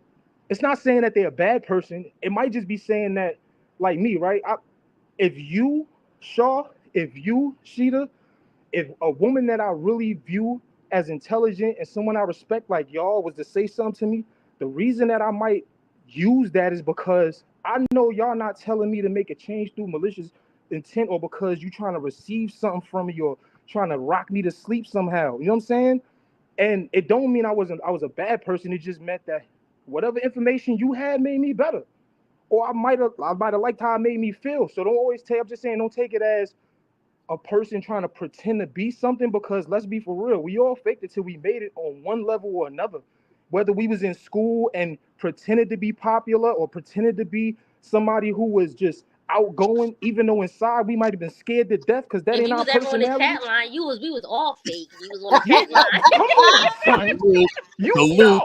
it's not saying that they're a bad person. It might just be saying that, like me, right? If you, Shaw, if you, Sheeta, if a woman that I really view as intelligent and someone I respect like y'all was to say something to me, the reason that I might use that is because I know y'all not telling me to make a change through malicious intent or because you trying to receive something from me or trying to rock me to sleep somehow. You know what I'm saying? And it don't mean I was a bad person. It just meant that whatever information you had made me better. Or I might have liked how it made me feel. So don't always take, I'm just saying, don't take it as a person trying to pretend to be something, because let's be for real, we all faked it till we made it on one level or another. Whether we was in school and pretended to be popular or pretended to be somebody who was just outgoing, even though inside we might have been scared to death because that If ain't you our was ever on the personality. chat line, we was all fake. We was on the chat line. Come on, son. You know.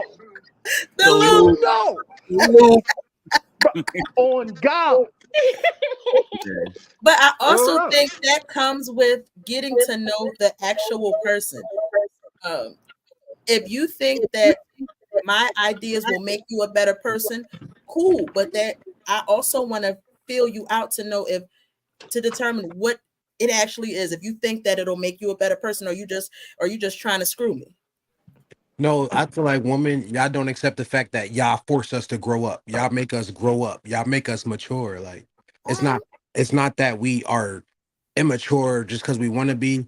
Salute. You know. Salute. On God. But I also think that comes with getting to know the actual person. If you think that my ideas will make you a better person, cool. But that I also want to feel you out to know to determine what it actually is. If you think that it'll make you a better person, or you just trying to screw me. No, I feel like women, y'all don't accept the fact that y'all force us to grow up. Y'all make us grow up. Y'all make us mature. Like, it's not that we are immature just because we want to be.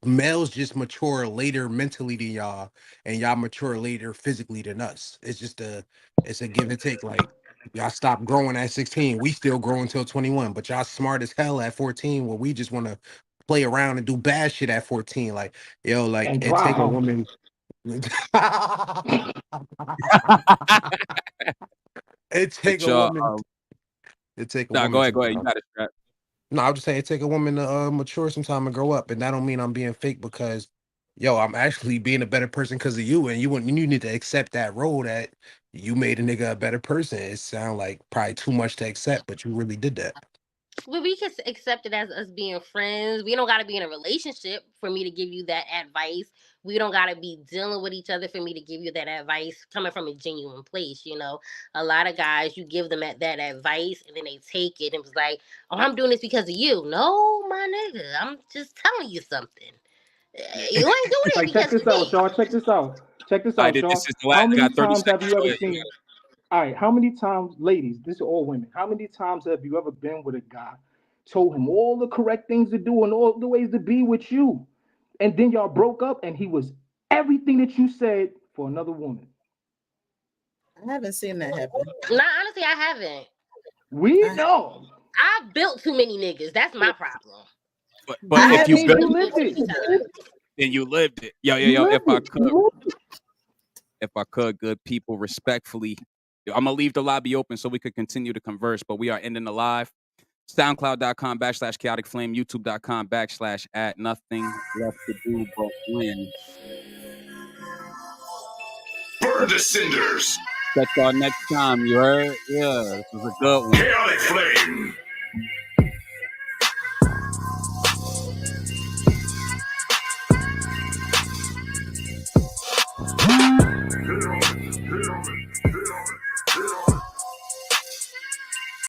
Males just mature later mentally than y'all, and y'all mature later physically than us. It's a give and take. Like, y'all stop growing at 16. We still grow until 21, but y'all smart as hell at 14, where we just want to play around and do bad shit at 14. Like, yo, like, it take a woman. It take a woman. It take a woman. Go ahead. You got it, Strap. No, I was just saying it take a woman to mature sometime and grow up, and that don't mean I'm being fake because, yo, I'm actually being a better person because of you, and you need to accept that role that you made a nigga a better person. It sounds like probably too much to accept, but you really did that. Well, we can accept it as us being friends. We don't got to be in a relationship for me to give you that advice. We don't got to be dealing with each other for me to give you that advice coming from a genuine place. You know, a lot of guys, you give them that advice and then they take it and was like, oh, I'm doing this because of you. No, my nigga, I'm just telling you something. You ain't doing it like, because check this of out, me. Shaw. Check this out, Shaw. This is the last. How many got 30 times have seconds. you ever seen? All right, how many times, ladies, this is all women, how many times have you ever been with a guy, told him all the correct things to do and all the ways to be with you, and then y'all broke up and he was everything that you said for another woman? I haven't seen that happen. Nah, honestly, I haven't. We know. I built too many niggas. That's my problem. But if you lived it, then you lived it. Yo. If I could, good people, respectfully, I'm gonna leave the lobby open so we could continue to converse. But we are ending the live. SoundCloud.com/Chaotic Flame, YouTube.com/ at nothing left to do but win. Burn the cinders. Catch y'all next time. You heard? Yeah, this was a good one. Chaotic Flame. Hit on it.